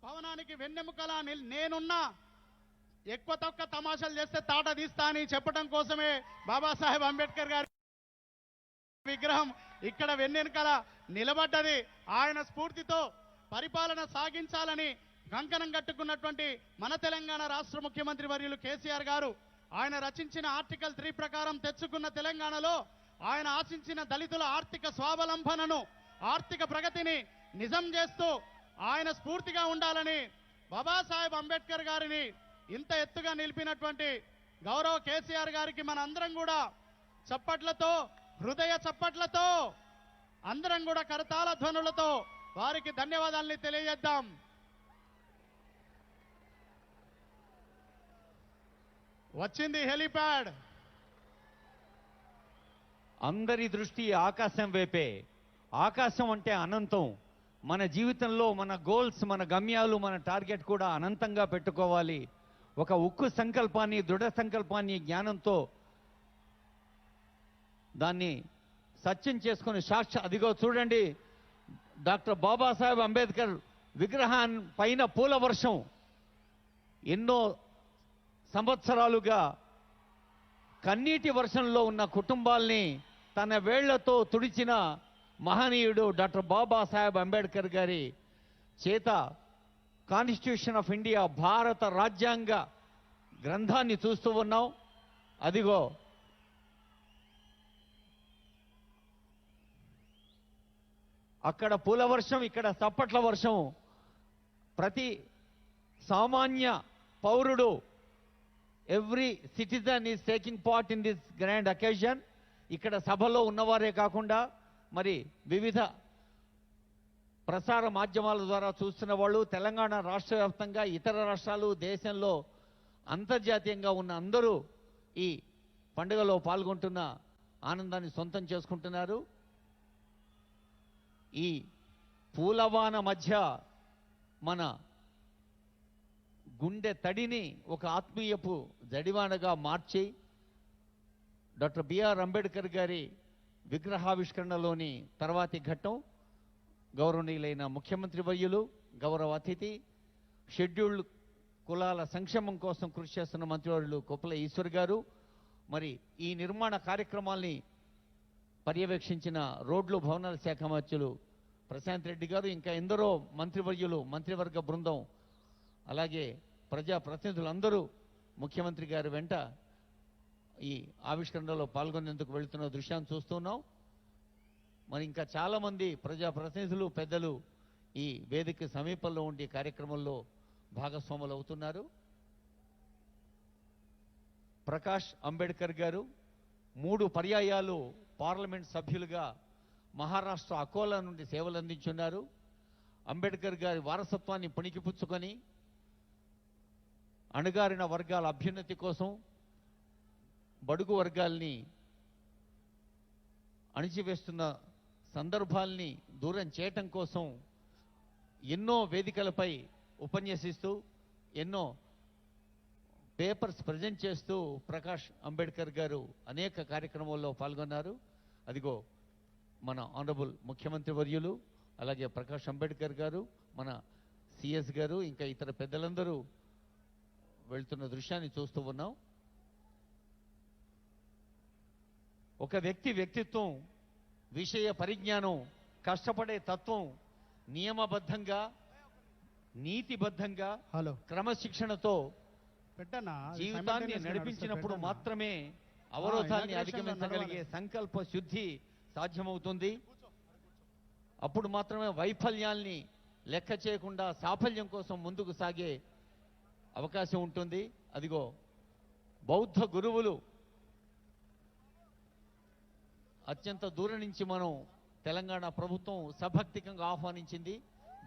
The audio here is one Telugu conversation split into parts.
భవనానికి వెన్నెముకలా నేనున్నా, ఎక్కువ తక్కువ తమాషాలు చేస్తే తాట తీస్తా అని చెప్పడం కోసమే బాబాసాహెబ్ అంబేద్కర్ గారి విగ్రహం ఇక్కడ వెన్నెముకల నిలబడ్డది. ఆయన స్ఫూర్తితో పరిపాలన సాగించాలని కంకణం కట్టుకున్నటువంటి మన తెలంగాణ రాష్ట్ర ముఖ్యమంత్రి వర్యులు కేసీఆర్ గారు ఆయన రచించిన ఆర్టికల్ 3 ప్రకారం తెచ్చుకున్న తెలంగాణలో ఆయన ఆశించిన దళితుల ఆర్థిక స్వావలంబనను, ఆర్థిక ప్రగతిని నిజం చేస్తూ ఆయన స్ఫూర్తిగా ఉండాలని బాబాసాహెబ్ అంబేద్కర్ గారిని ఇంత ఎత్తుగా నిలిపినటువంటి గౌరవ కేసీఆర్ గారికి మన అందరం కూడా చప్పట్లతో, హృదయ చప్పట్లతో, అందరం కూడా కరతాళ ధ్వనులతో వారికి ధన్యవాదాలని తెలియజేద్దాం. వచ్చింది హెలిప్యాడ్. అందరి దృష్టి ఆకాశం వైపే. ఆకాశం అంటే అనంతం. మన జీవితంలో మన గోల్స్, మన గమ్యాలు, మన టార్గెట్ కూడా అనంతంగా పెట్టుకోవాలి. ఒక ఉక్కు సంకల్పాన్ని, దృఢ సంకల్పాన్ని జ్ఞానంతో దాన్ని సత్యం చేసుకుని అదిగో చూడండి, డాక్టర్ బాబాసాహెబ్ అంబేద్కర్ విగ్రహం పైన పూల వర్షం. ఎన్నో సంవత్సరాలుగా కన్నీటి వర్షంలో ఉన్న కుటుంబాల్ని తన వేళ్లతో తుడిచిన మహనీయుడు డాక్టర్ బాబాసాహెబ్ అంబేద్కర్ గారి చేత కాన్స్టిట్యూషన్ ఆఫ్ ఇండియా, భారత రాజ్యాంగ గ్రంథాన్ని చూస్తూ ఉన్నాం. అదిగో అక్కడ పూల వర్షం, ఇక్కడ చప్పట్ల వర్షం. ప్రతి సామాన్య పౌరుడు, every citizen is taking part in this grand occasion. ఇక్కడ సభలో ఉన్నవారే కాకుండా మరి వివిధ ప్రసార మాధ్యమాల ద్వారా చూస్తున్న వాళ్ళు, తెలంగాణ రాష్ట్ర వ్యాప్తంగా, ఇతర రాష్ట్రాలు, దేశంలో అంతర్జాతీయంగా ఉన్న అందరూ ఈ పండుగలో పాల్గొంటున్న ఆనందాన్ని సొంతం చేసుకుంటున్నారు. ఈ పూలవాన మధ్య మన గుండె తడిని ఒక ఆత్మీయపు జడివానగా మార్చి డాక్టర్ బిఆర్ అంబేద్కర్ గారి విగ్రహావిష్కరణలోని తర్వాతి ఘట్టం గౌరవనీయులైన ముఖ్యమంత్రి వర్యులు, గౌరవ అతిథి, షెడ్యూల్డ్ కులాల సంక్షేమం కోసం కృషి చేస్తున్న మంత్రివర్యులు కొప్పుల ఈశ్వర్ గారు, మరి ఈ నిర్మాణ కార్యక్రమాల్ని పర్యవేక్షించిన రోడ్లు భవనాల శాఖ మంత్రులు ప్రశాంత్ రెడ్డి గారు, ఇంకా ఎందరో మంత్రివర్యులు, మంత్రివర్గ బృందం, అలాగే ప్రజాప్రతినిధులందరూ ముఖ్యమంత్రి గారి వెంట ఈ ఆవిష్కరణలో పాల్గొనేందుకు వెళుతున్న దృశ్యాన్ని చూస్తున్నాం. మరి ఇంకా చాలామంది ప్రజాప్రతినిధులు, పెద్దలు ఈ వేదిక సమీపంలో ఉండి కార్యక్రమంలో భాగస్వాములు అవుతున్నారు. ప్రకాష్ అంబేద్కర్ గారు 3 పర్యాయాలు పార్లమెంట్ సభ్యులుగా మహారాష్ట్ర అకోలా నుండి సేవలు అందించున్నారు. అంబేద్కర్ గారి వారసత్వాన్ని పుణికిపుచ్చుకొని అణగారిన వర్గాల అభ్యున్నతి కోసం, బడుగు వర్గాల్ని అణిచివేస్తున్న సందర్భాల్ని దూరం చేయటం కోసం ఎన్నో వేదికలపై ఉపన్యసిస్తూ, ఎన్నో పేపర్స్ ప్రజెంట్ చేస్తూ ప్రకాష్ అంబేద్కర్ గారు అనేక కార్యక్రమాల్లో పాల్గొన్నారు. అదిగో మన ఆనరబుల్ ముఖ్యమంత్రి వర్యులు, అలాగే ప్రకాష్ అంబేద్కర్ గారు, మన సిఎస్ గారు, ఇంకా ఇతర పెద్దలందరూ వెళ్తున్న దృశ్యాన్ని చూస్తూ ఉన్నాం. ఒక వ్యక్తి వ్యక్తిత్వం, విషయ పరిజ్ఞానం, కష్టపడే తత్వం, నియమబద్ధంగా, నీతిబద్ధంగా, క్రమశిక్షణతో జీవితాన్ని నడిపించినప్పుడు మాత్రమే అవరోధాన్ని అధిగమించగలిగే సంకల్ప శుద్ధి సాధ్యమవుతుంది. అప్పుడు మాత్రమే వైఫల్యాల్ని లెక్క చేయకుండా సాఫల్యం కోసం ముందుకు సాగే అవకాశం ఉంటుంది. అదిగో బౌద్ధ గురువులు అత్యంత దూరం నుంచి మనం తెలంగాణ ప్రభుత్వం సభక్తికంగా ఆహ్వానించింది.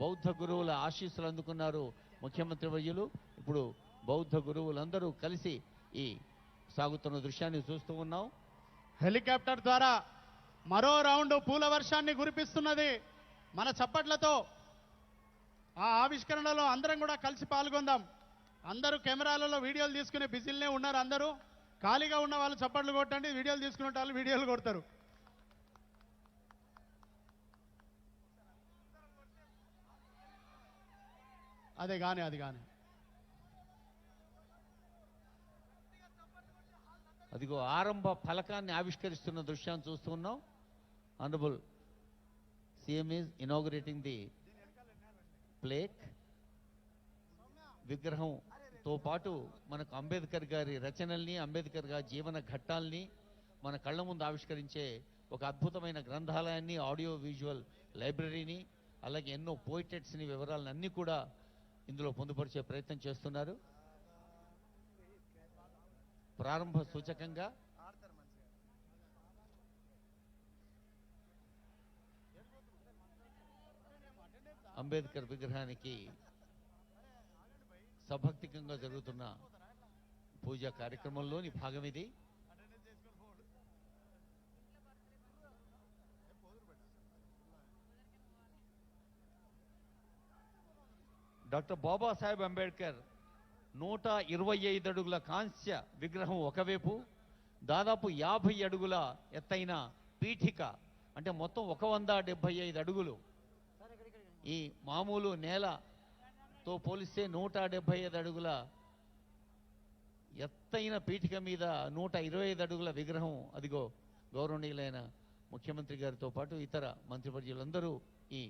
బౌద్ధ గురువుల ఆశీస్సులు అందుకున్నారు ముఖ్యమంత్రి వర్యులు. ఇప్పుడు బౌద్ధ గురువులందరూ కలిసి ఈ సాగుతున్న దృశ్యాన్ని చూస్తూ ఉన్నాం. హెలికాప్టర్ ద్వారా మరో రౌండ్ పూల వర్షాన్ని కురిపిస్తున్నది. మన చప్పట్లతో ఆ ఆవిష్కరణలో అందరం కూడా కలిసి పాల్గొందాం. అందరూ కెమెరాలలో వీడియోలు తీసుకునే బిజీలనే ఉన్నారు. అందరూ ఖాళీగా ఉన్న వాళ్ళు చప్పట్లు కొట్టండి, వీడియోలు తీసుకునే వాళ్ళు వీడియోలు కొడతారు. అది కానీ అదిగో ఆరంభ ఫలకాన్ని ఆవిష్కరిస్తున్న దృశ్యాన్ని చూస్తున్నాం. Honourable CM is inaugurating the plaque. విగ్రహంతో పాటు మనకు అంబేద్కర్ గారి రచనల్ని, అంబేద్కర్ గారి జీవన ఘట్టాల్ని మన కళ్ళ ముందు ఆవిష్కరించే ఒక అద్భుతమైన గ్రంథాలయాన్ని, ఆడియో విజువల్ లైబ్రరీని, అలాగే ఎన్నో పోయిటెట్స్ని, వివరాలను అన్నీ కూడా ఇందులో పొందుపరిచే ప్రయత్నం చేస్తున్నారు. ప్రారంభ సూచకంగా అంబేద్కర్ విగ్రహానికి సభక్తికంగా జరుగుతున్న పూజా కార్యక్రమంలోని భాగం ఇది. డాక్టర్ బాబాసాహెబ్ అంబేద్కర్ 125 అడుగుల కాంస్య విగ్రహం ఒకవైపు, దాదాపు 50 అడుగుల ఎత్తైన పీఠిక, అంటే మొత్తం 175 అడుగులు. ఈ మామూలు నేలతో పోలిస్తే 175 అడుగుల ఎత్తైన పీఠిక మీద 125 అడుగుల విగ్రహం. అదిగో గౌరవనీయులైన ముఖ్యమంత్రి గారితో పాటు ఇతర మంత్రివర్యులందరూ ఈ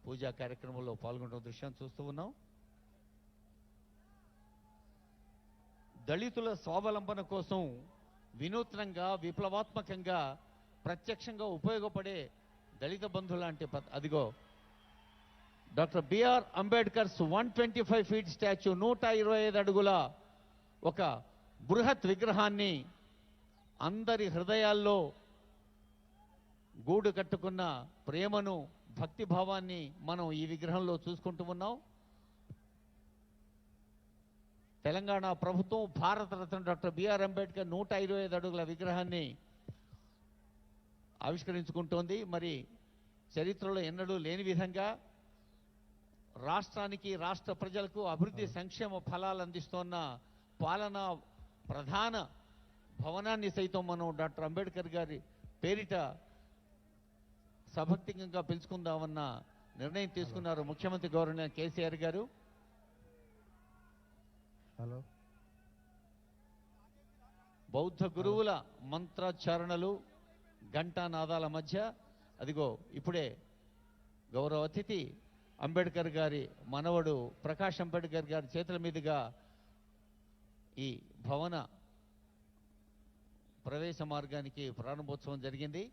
పూజా కార్యక్రమంలో పాల్గొంటున్న దృశ్యాన్ని చూస్తూ ఉన్నాం. దళితుల స్వావలంబన కోసం వినూత్నంగా, విప్లవాత్మకంగా, ప్రత్యక్షంగా ఉపయోగపడే దళిత బంధు లాంటి అదిగో doctor B R Ambedkar's 125 feet statue, 125 అడుగుల ఒక బృహత్ విగ్రహాన్ని అందరి హృదయాల్లో గూడు కట్టుకున్న ప్రేమను, భక్తి భావాన్ని మనం ఈ విగ్రహంలో చూసుకుంటూ ఉన్నాం. తెలంగాణ ప్రభుత్వం భారతరత్న డాక్టర్ బిఆర్ అంబేద్కర్ 125 అడుగుల విగ్రహాన్ని ఆవిష్కరించుకుంటోంది. మరి చరిత్రలో ఎన్నడూ లేని విధంగా రాష్ట్రానికి, రాష్ట్ర ప్రజలకు అభివృద్ధి సంక్షేమ ఫలాలు అందిస్తున్న పాలనా ప్రధాన భవనాన్ని సైతం మనం డాక్టర్ అంబేద్కర్ గారి పేరిట సభక్తికంగా పిలుచుకుందామన్న నిర్ణయం తీసుకున్నారు ముఖ్యమంత్రి గౌరవనీయ కేసీఆర్ గారు. బౌద్ధ గురువుల మంత్రోచ్చారణలు, ఘంటానాదాల మధ్య అదిగో ఇప్పుడే గౌరవ అతిథి అంబేద్కర్ గారి మనవడు ప్రకాష్ అంబేద్కర్ గారి చేతుల మీదుగా ఈ భవన ప్రవేశ మార్గానికి ప్రారంభోత్సవం జరిగింది.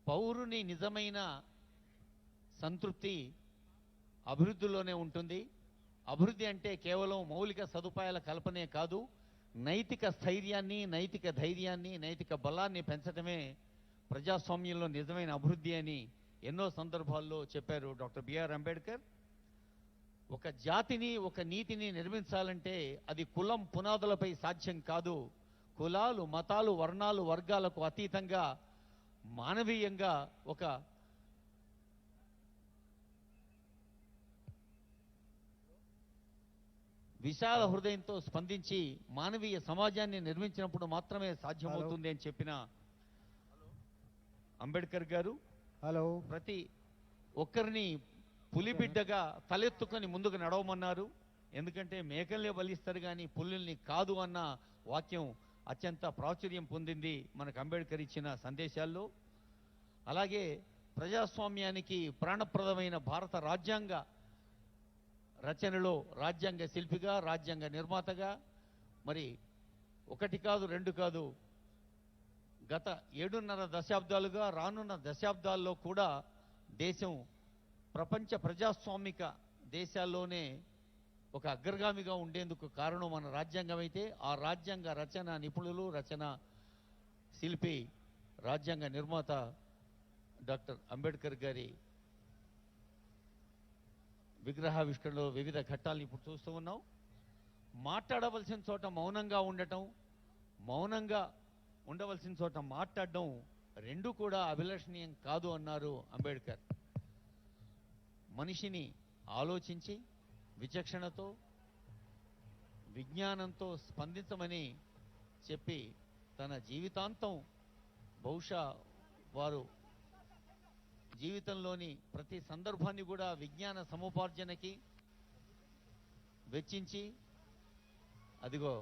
పౌరుని నిజమైన సంతృప్తి అభివృద్ధిలోనే ఉంటుంది. అభివృద్ధి అంటే కేవలం మౌలిక సదుపాయాల కల్పనే కాదు, నైతిక స్థైర్యాన్ని, నైతిక ధైర్యాన్ని, నైతిక బలాన్ని పెంచడమే ప్రజాస్వామ్యంలో నిజమైన అభివృద్ధి అని ఎన్నో సందర్భాల్లో చెప్పారు డాక్టర్ బిఆర్ అంబేద్కర్. ఒక జాతిని, ఒక నీతిని నిర్మించాలంటే అది కులం పునాదులపై సాధ్యం కాదు. కులాలు, మతాలు, వర్ణాలు, వర్గాలకు అతీతంగా మానవీయంగా ఒక విశాల హృదయంతో స్పందించి మానవీయ సమాజాన్ని నిర్మించినప్పుడు మాత్రమే సాధ్యమవుతుంది అని చెప్పిన అంబేద్కర్ గారు ప్రతి ఒక్కరిని పులిబిడ్డగా తలెత్తుకొని ముందుకు నడవమన్నారు. ఎందుకంటే మేకల్ని బలిస్తారు కానీ పులుల్ని కాదు అన్న వాక్యం అత్యంత ప్రాచుర్యం పొందింది మనకు అంబేద్కర్ ఇచ్చిన సందేశాల్లో. అలాగే ప్రజాస్వామ్యానికి ప్రాణప్రదమైన భారత రాజ్యాంగ రచనలో రాజ్యాంగ శిల్పిగా, రాజ్యాంగ నిర్మాతగా, మరి ఒకటి కాదు, రెండు కాదు, గత 7.5 దశాబ్దాలుగా, రానున్న దశాబ్దాల్లో కూడా దేశం ప్రపంచ ప్రజాస్వామిక దేశాల్లోనే ఒక అగ్రగామిగా ఉండేందుకు కారణం మన రాజ్యాంగం అయితే, ఆ రాజ్యాంగ రచన నిపుణులు, రచన శిల్పి, రాజ్యాంగ నిర్మాత డాక్టర్ అంబేద్కర్ గారి విగ్రహావిష్కరణలో వివిధ ఘట్టాలను ఇప్పుడు చూస్తూ ఉన్నాం. మాట్లాడవలసిన చోట మౌనంగా ఉండటం, మౌనంగా ఉండవలసిన చోట మాట్లాడడం రెండూ కూడా అభిలషణీయం కాదు అన్నారు అంబేద్కర్. మనిషిని ఆలోచించి విచక్షణతో విజ్ఞానంతో స్పందించమని చెప్పి తన జీవితాంతం బహుశా వారు జీవితంలోని ప్రతి సందర్భాన్ని కూడా విజ్ఞాన సముపార్జనకి వెచ్చించి అదిగో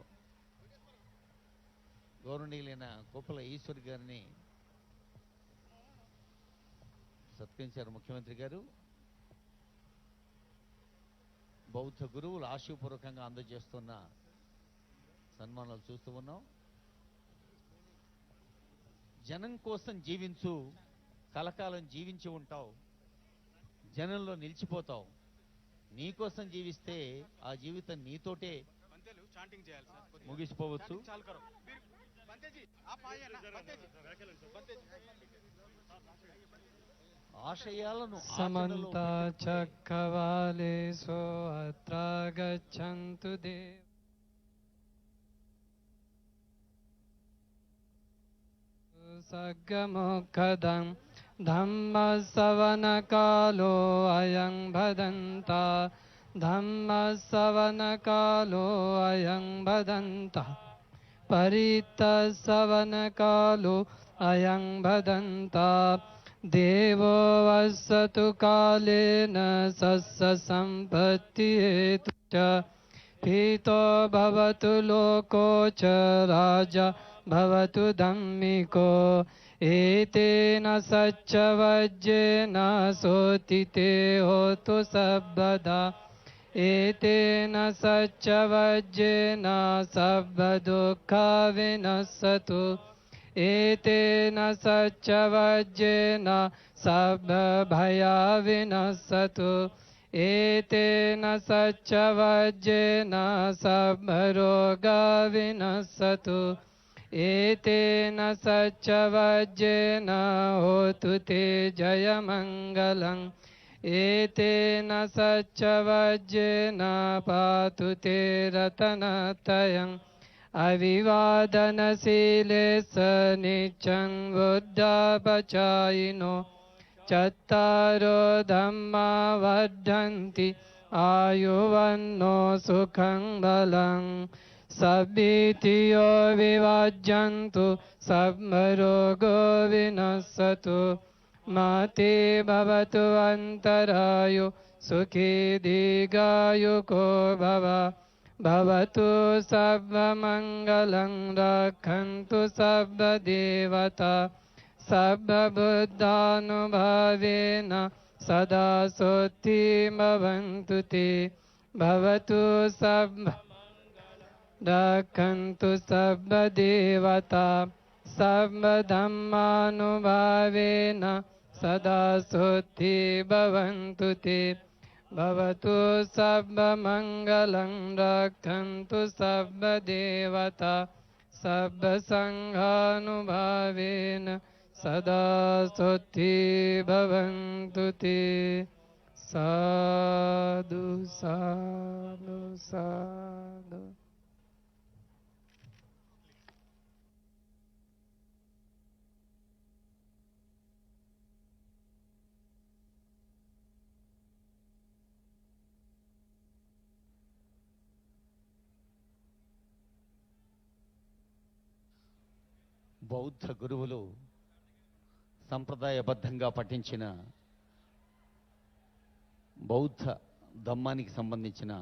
గౌరవనీయులైన కోపల ఈశ్వర్ గారిని సత్కరించారు ముఖ్యమంత్రి గారు. బౌద్ధ గురువులు ఆశీపూర్వకంగా అందజేస్తున్న సన్మానాలు చూస్తూ ఉన్నాం. జనం కోసం జీవించు, కలకాలం జీవించి ఉంటావు, జనంలో నిలిచిపోతావు. నీకోసం జీవిస్తే ఆ జీవితం నీతోటే ముగిసిపోవచ్చు. ఆశయాలను సమంత చక్రవాలేషు అత్ర గచ్చంతు దేవ సగ్గముఖదం ధమ్మ సవన కాలో అయం భదంత ధమ్మ సవన కాలో అయం భదంత పరిత సవన కాలో అయం భదంత దేవో వసతు కాలేన సస్య సంపత్తి హేతు చ పీతో భవతు లోకో చ రాజా భవతు ధమ్మికో ఏతేన సచ్చవజ్జేన సోతితే హోతు సబ్బదా ఏతేన సచ్చవజ్జేన సబ్బ దుఃఖ వినస్సతు ఏతేన సచ్చవజ్జేన సబ్బ భయ వినస్సతు ఏతేన సచ్చవజ్జేన సబ్బ రోగ వినస్సతు ఏతేన సచ్చవజ్జేన హోతు తే జయమంగళం ఏతేన సచ్చవజ్జేన పాతు తే రతనతయం అవివాదనశీలే స నిత్యం బుద్ధపచాయినో చత్తారో ధమ్మా వర్ధంతి ఆయువన్నో సుఖం బలం సబ్బీతియో వివాజ్యంతు సబ్మరోగో వినస్సతు మాతే భవతు అంతరాయు సుఖీ దీర్ఘాయుకో భవ భవతు సర్వమంగళం రక్షन्तు సర్వదేవతా సర్వబుద్ధానుభావేన సదా సోత్తి భవంతు తే భవతు సర్వ రక్షन्तు సర్వదేవతా సర్వధమ్మానుభావేన సదా సోత్తి భవంతు తే భవతు సర్వమంగళం రక్షन्तు సర్వదేవతా సర్వసంఘానుభావేన సదా సోత్తి భవంతు తే సాధు సాధు సాధు. బౌద్ధ గురువులు సంప్రదాయబద్ధంగా పఠించిన బౌద్ధ ధమ్మానికి సంబంధించిన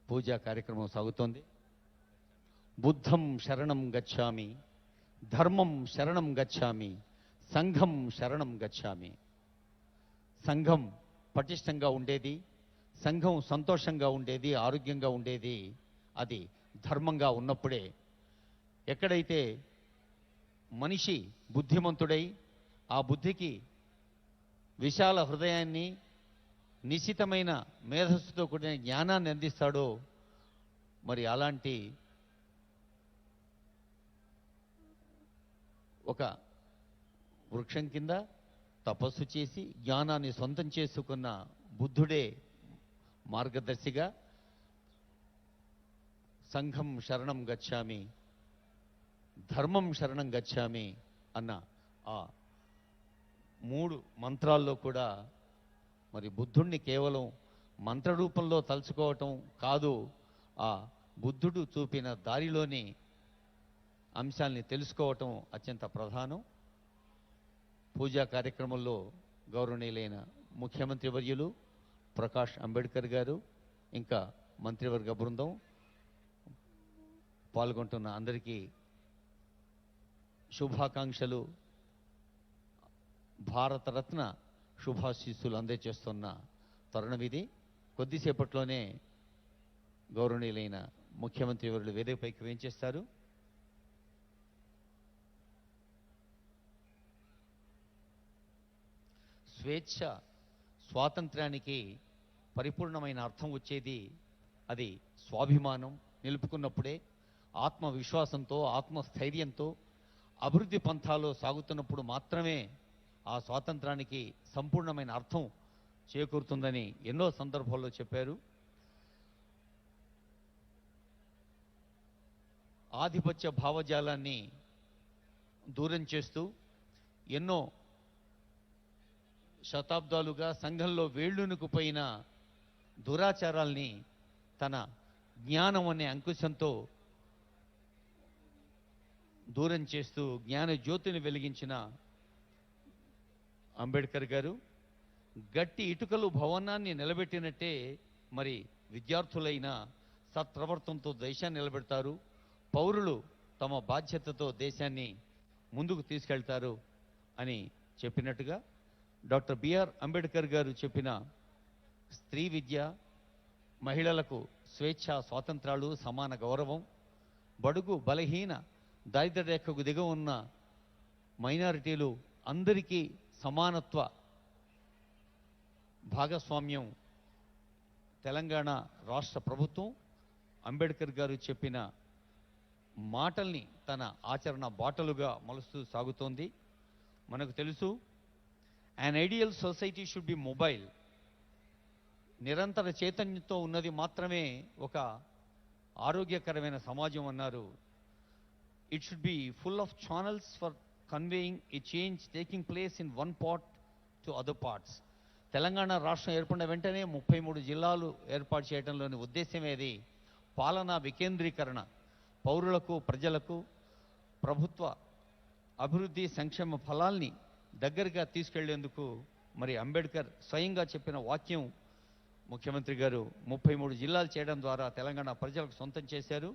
పూజా కార్యక్రమం సాగుతోంది. బుద్ధం శరణం గచ్ఛామి, ధర్మం శరణం గచ్ఛామి, సంఘం శరణం గచ్ఛామి. సంఘం పటిష్టంగా ఉండేది, సంఘం సంతోషంగా ఉండేది, ఆరోగ్యంగా ఉండేది అది ధర్మంగా ఉన్నప్పుడే. ఎక్కడైతే మనిషి బుద్ధిమంతుడై ఆ బుద్ధికి విశాల హృదయాన్ని, నిశితమైన మేధస్సుతో కూడిన జ్ఞానాన్ని అందిస్తాడో, మరి అలాంటి ఒక వృక్షం కింద తపస్సు చేసి జ్ఞానాన్ని సొంతం చేసుకున్న బుద్ధుడే మార్గదర్శిగా సంఘం శరణం గచ్ఛామి, ధర్మం శరణం గచ్ఛామి అన్న ఆ 3 మంత్రాల్లో కూడా మరి బుద్ధుణ్ణి కేవలం మంత్ర రూపంలో తలుచుకోవటం కాదు, ఆ బుద్ధుడు చూపిన దారిలోని అంశాల్ని తెలుసుకోవటం అత్యంత ప్రధానం. పూజా కార్యక్రమంలో గౌరవనీయులైన ముఖ్యమంత్రి వర్యులు ప్రకాష్ అంబేద్కర్ గారు, ఇంకా మంత్రివర్గ బృందం పాల్గొంటున్న అందరికీ శుభాకాంక్షలు, భారతరత్న శుభాశీస్సులు అందజేస్తున్న తరుణం ఇది. కొద్దిసేపట్లోనే గౌరవనీయులైన ముఖ్యమంత్రి వర్యులు వేదికపైకి వేంచేస్తారు. స్వేచ్ఛ, స్వాతంత్ర్యానికి పరిపూర్ణమైన అర్థం వచ్చేది అది స్వాభిమానం నిలుపుకున్నప్పుడే, ఆత్మవిశ్వాసంతో, ఆత్మస్థైర్యంతో అభివృద్ధి పంథాలో సాగుతున్నప్పుడు మాత్రమే ఆ స్వాతంత్రానికి సంపూర్ణమైన అర్థం చేకూరుతుందని ఎన్నో సందర్భాల్లో చెప్పారు. ఆధిపత్య భావజాలాన్ని దూరం చేస్తూ ఎన్నో శతాబ్దాలుగా సంఘంలో వేళ్ళునుకుపోయిన దురాచారాల్ని తన జ్ఞానం అనే అంకుశంతో దూరం చేస్తూ జ్ఞాన జ్యోతిని వెలిగించిన అంబేద్కర్ గారు గట్టి ఇటుకలు భవనాన్ని నిలబెట్టినట్టే మరి విద్యార్థులైన సత్ప్రవర్తనతో దేశాన్ని నిలబెడతారు, పౌరులు తమ బాధ్యతతో దేశాన్ని ముందుకు తీసుకెళ్తారు అని చెప్పినట్టుగా డాక్టర్ బిఆర్ అంబేద్కర్ గారు చెప్పిన స్త్రీ విద్య, మహిళలకు స్వేచ్ఛ, స్వాతంత్రాలు, సమాన గౌరవం, బడుగు బలహీన దారిద్ర్య రేఖకు దిగ ఉన్న మైనారిటీలు అందరికీ సమానత్వ భాగస్వామ్యం తెలంగాణ రాష్ట్ర ప్రభుత్వం అంబేద్కర్ గారు చెప్పిన మాటల్ని తన ఆచరణ బాటలుగా మలుస్తూ సాగుతోంది. మనకు తెలుసు, an ideal society should be mobile. నిరంతర చైతన్యంతో ఉన్నది మాత్రమే ఒక ఆరోగ్యకరమైన సమాజం అన్నారు. It should be full of channels for conveying A change taking place in one part to other parts. Telangana రాష్ట్రం ఏర్పడిన వెంటనే 33 జిల్లాలు ఏర్పాటు చేయడంలోని ఉద్దేశమేది పాలనా వికేంద్రీకరణ, పౌరులకు, ప్రజలకు ప్రభుత్వ అభివృద్ధి సంక్షేమ ఫలాల్ని దగ్గరగా తీసుకెళ్లేందుకు మరి అంబేద్కర్ స్వయంగా చెప్పిన వాక్యం ముఖ్యమంత్రి గారు 33 జిల్లాలు చేయడం ద్వారా తెలంగాణ ప్రజలకు సొంతం చేశారు.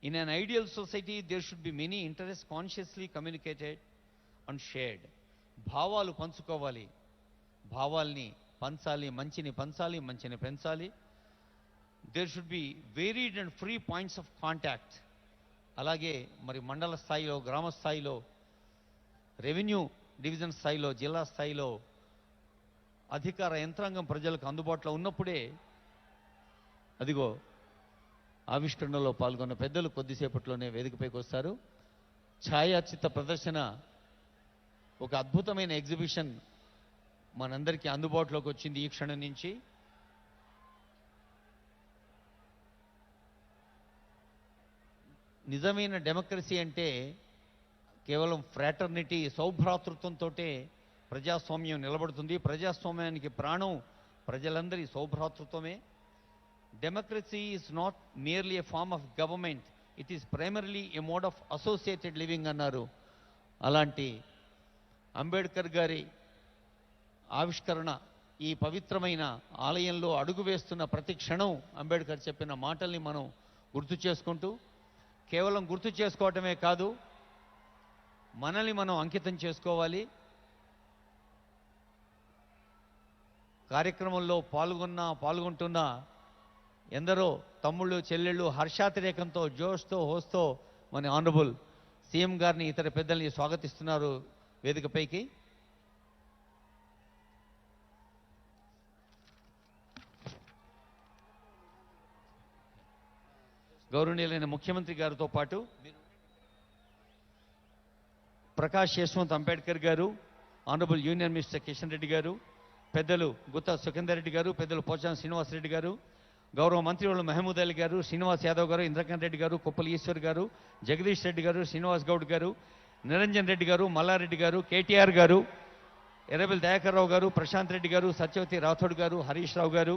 In an ideal society there should be many interest consciously communicated and shared. భావాలు పంచుకోవాలి, భావాల్ని పంచాలి, మంచిని పంచాలి, మంచిని పెంచాలి. There should be varied and free points of contact. అలాగే మరి మండల స్థాయిలో, గ్రామ స్థాయిలో, రెవెన్యూ డివిజన్ స్థాయిలో, జిల్లా స్థాయిలో అధికార యంత్రాంగం ప్రజలకు అందుబాటులో ఉన్నప్పుడే అదిగో ఆవిష్కరణలో పాల్గొన్న పెద్దలు కొద్దిసేపట్లోనే వేదికపైకి వస్తారు. ఛాయాచిత్ర ప్రదర్శన, ఒక అద్భుతమైన ఎగ్జిబిషన్ మనందరికీ అందుబాటులోకి వచ్చింది ఈ క్షణం నుంచి. నిజమైన డెమోక్రసీ అంటే కేవలం ఫ్రాటర్నిటీ, సౌభ్రాతృత్వంతో ప్రజాస్వామ్యం నిలబడుతుంది. ప్రజాస్వామ్యానికి ప్రాణం ప్రజలందరి సౌభ్రాతృత్వమే. Democracy is not merely a form of government, it is primarily a mode of associated living అన్నారు. అలాంటి అంబేద్కర్ గారి ఆవిష్కరణ ఈ పవిత్రమైన ఆలయంలో అడుగు వేస్తున్న ప్రతి క్షణం అంబేద్కర్ చెప్పిన మాటల్ని మనం గుర్తు చేసుకుంటూ, కేవలం గుర్తు చేసుకోవటమే కాదు, మనల్ని మనం అంకితం చేసుకోవాలి. కార్యక్రమంలో పాల్గొంటున్న ఎందరో తమ్ముళ్ళు, చెల్లెళ్ళు హర్షాతిరేకంతో, జోష్తో, హోస్తో మన ఆనరబుల్ సీఎం గారిని, ఇతర పెద్దల్ని స్వాగతిస్తున్నారు వేదికపైకి. గౌరవనీయులైన ముఖ్యమంత్రి గారితో పాటు ప్రకాష్ యశ్వంత్ అంబేద్కర్ గారు, honourable union minister Kishan Reddy గారు, పెద్దలు గుత్తా సుఖేందర్ రెడ్డి గారు, పెద్దలు పోచారం శ్రీనివాసరెడ్డి గారు, గౌరవ మంత్రివర్యులు మహమూద్ అలీ గారు, శ్రీనివాస్ యాదవ్ గారు, ఇంద్రకాంత్ రెడ్డి గారు, కొప్పల ఈశ్వర్ గారు, జగదీష్ రెడ్డి గారు, శ్రీనివాస్ గౌడ్ గారు, నిరంజన్ రెడ్డి గారు, మల్లారెడ్డి గారు, కేటీఆర్ గారు, ఎర్రబెల్లి దయాకర్ రావు గారు, ప్రశాంత్ రెడ్డి గారు, సత్యవతి రాథోడ్ గారు, హరీష్ రావు గారు,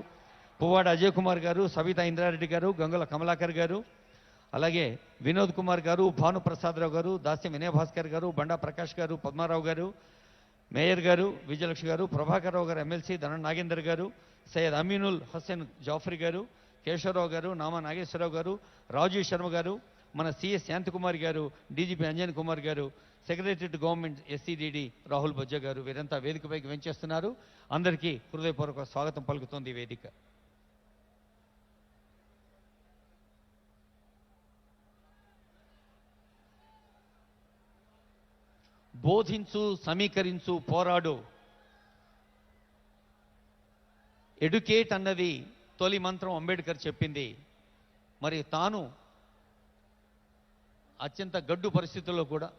పువ్వాడ అజయ్ కుమార్ గారు, సవితా ఇంద్రారెడ్డి గారు, గంగుల కమలాకర్ గారు, అలాగే వినోద్ కుమార్ గారు, భానుప్రసాదరావు గారు, దాస్యం వినయ భాస్కర్ గారు, బండా ప్రకాష్ గారు, పద్మారావు గారు, మేయర్ గారు, విజయలక్ష్మి గారు, ప్రభాకర్ రావు గారు, ఎమ్మెల్సీ ధన నాగేందర్ గారు, సయ్యద్ అమీనుల్ హుస్సేన్ జాఫ్రీ గారు, కేశవరావు గారు, నామా నాగేశ్వరరావు గారు, రాజీవ్ శర్మ గారు, మన సిఎస్ శాంతకుమార్ గారు, డీజీపీ అంజన్ కుమార్ గారు, సెక్రటరీ గవర్నమెంట్ ఎస్సీడీడీ రాహుల్ బొజ్జ గారు, వీరంతా వేదికపైకి వెంచేస్తున్నారు. అందరికీ హృదయపూర్వక స్వాగతం పలుకుతోంది ఈ వేదిక. బోధించు, సమీకరించు, పోరాడు. ఎడ్యుకేట్ అన్నది తొలి మంత్రం అంబేద్కర్ చెప్పింది. మరి తాను అత్యంత గడ్డు పరిస్థితుల్లో కూడా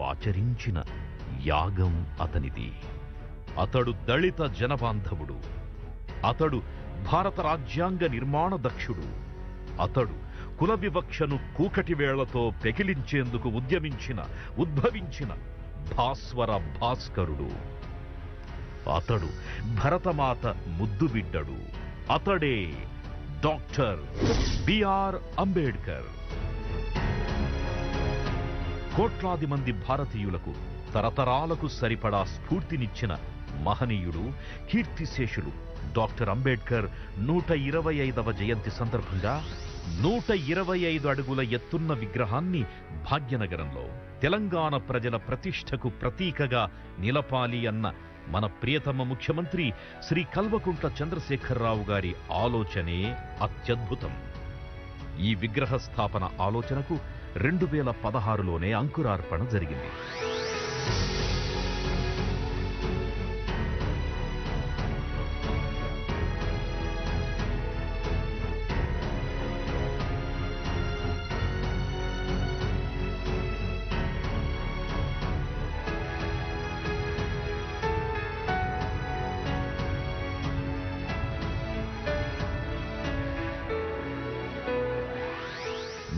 ఆచరించిన యాగం అతనిది. అతడు దళిత జనబాంధవుడు. అతడు భారత రాజ్యాంగ నిర్మాణ దక్షుడు. అతడు కుల వివక్షను కూకటి వేళ్లతో పెకిలించేందుకు ఉద్భవించిన భాస్వర భాస్కరుడు. అతడు భరతమాత ముద్దుబిడ్డడు. అతడే డాక్టర్ బిఆర్ అంబేడ్కర్. కోట్లాది మంది భారతీయులకు తరతరాలకు సరిపడా స్ఫూర్తినిచ్చిన మహనీయుడు, కీర్తిశేషులు డాక్టర్ అంబేడ్కర్ 125వ జయంతి సందర్భంగా 125 అడుగుల ఎత్తున్న విగ్రహాన్ని భాగ్యనగరంలో తెలంగాణ ప్రజల ప్రతిష్టకు ప్రతీకగా నిలపాలి అన్న మన ప్రియతమ ముఖ్యమంత్రి శ్రీ కల్వకుంట్ల చంద్రశేఖరరావు గారి ఆలోచనే అత్యద్భుతం. ఈ విగ్రహ స్థాపన ఆలోచనకు 2016లోనే అంకురార్పణ జరిగింది.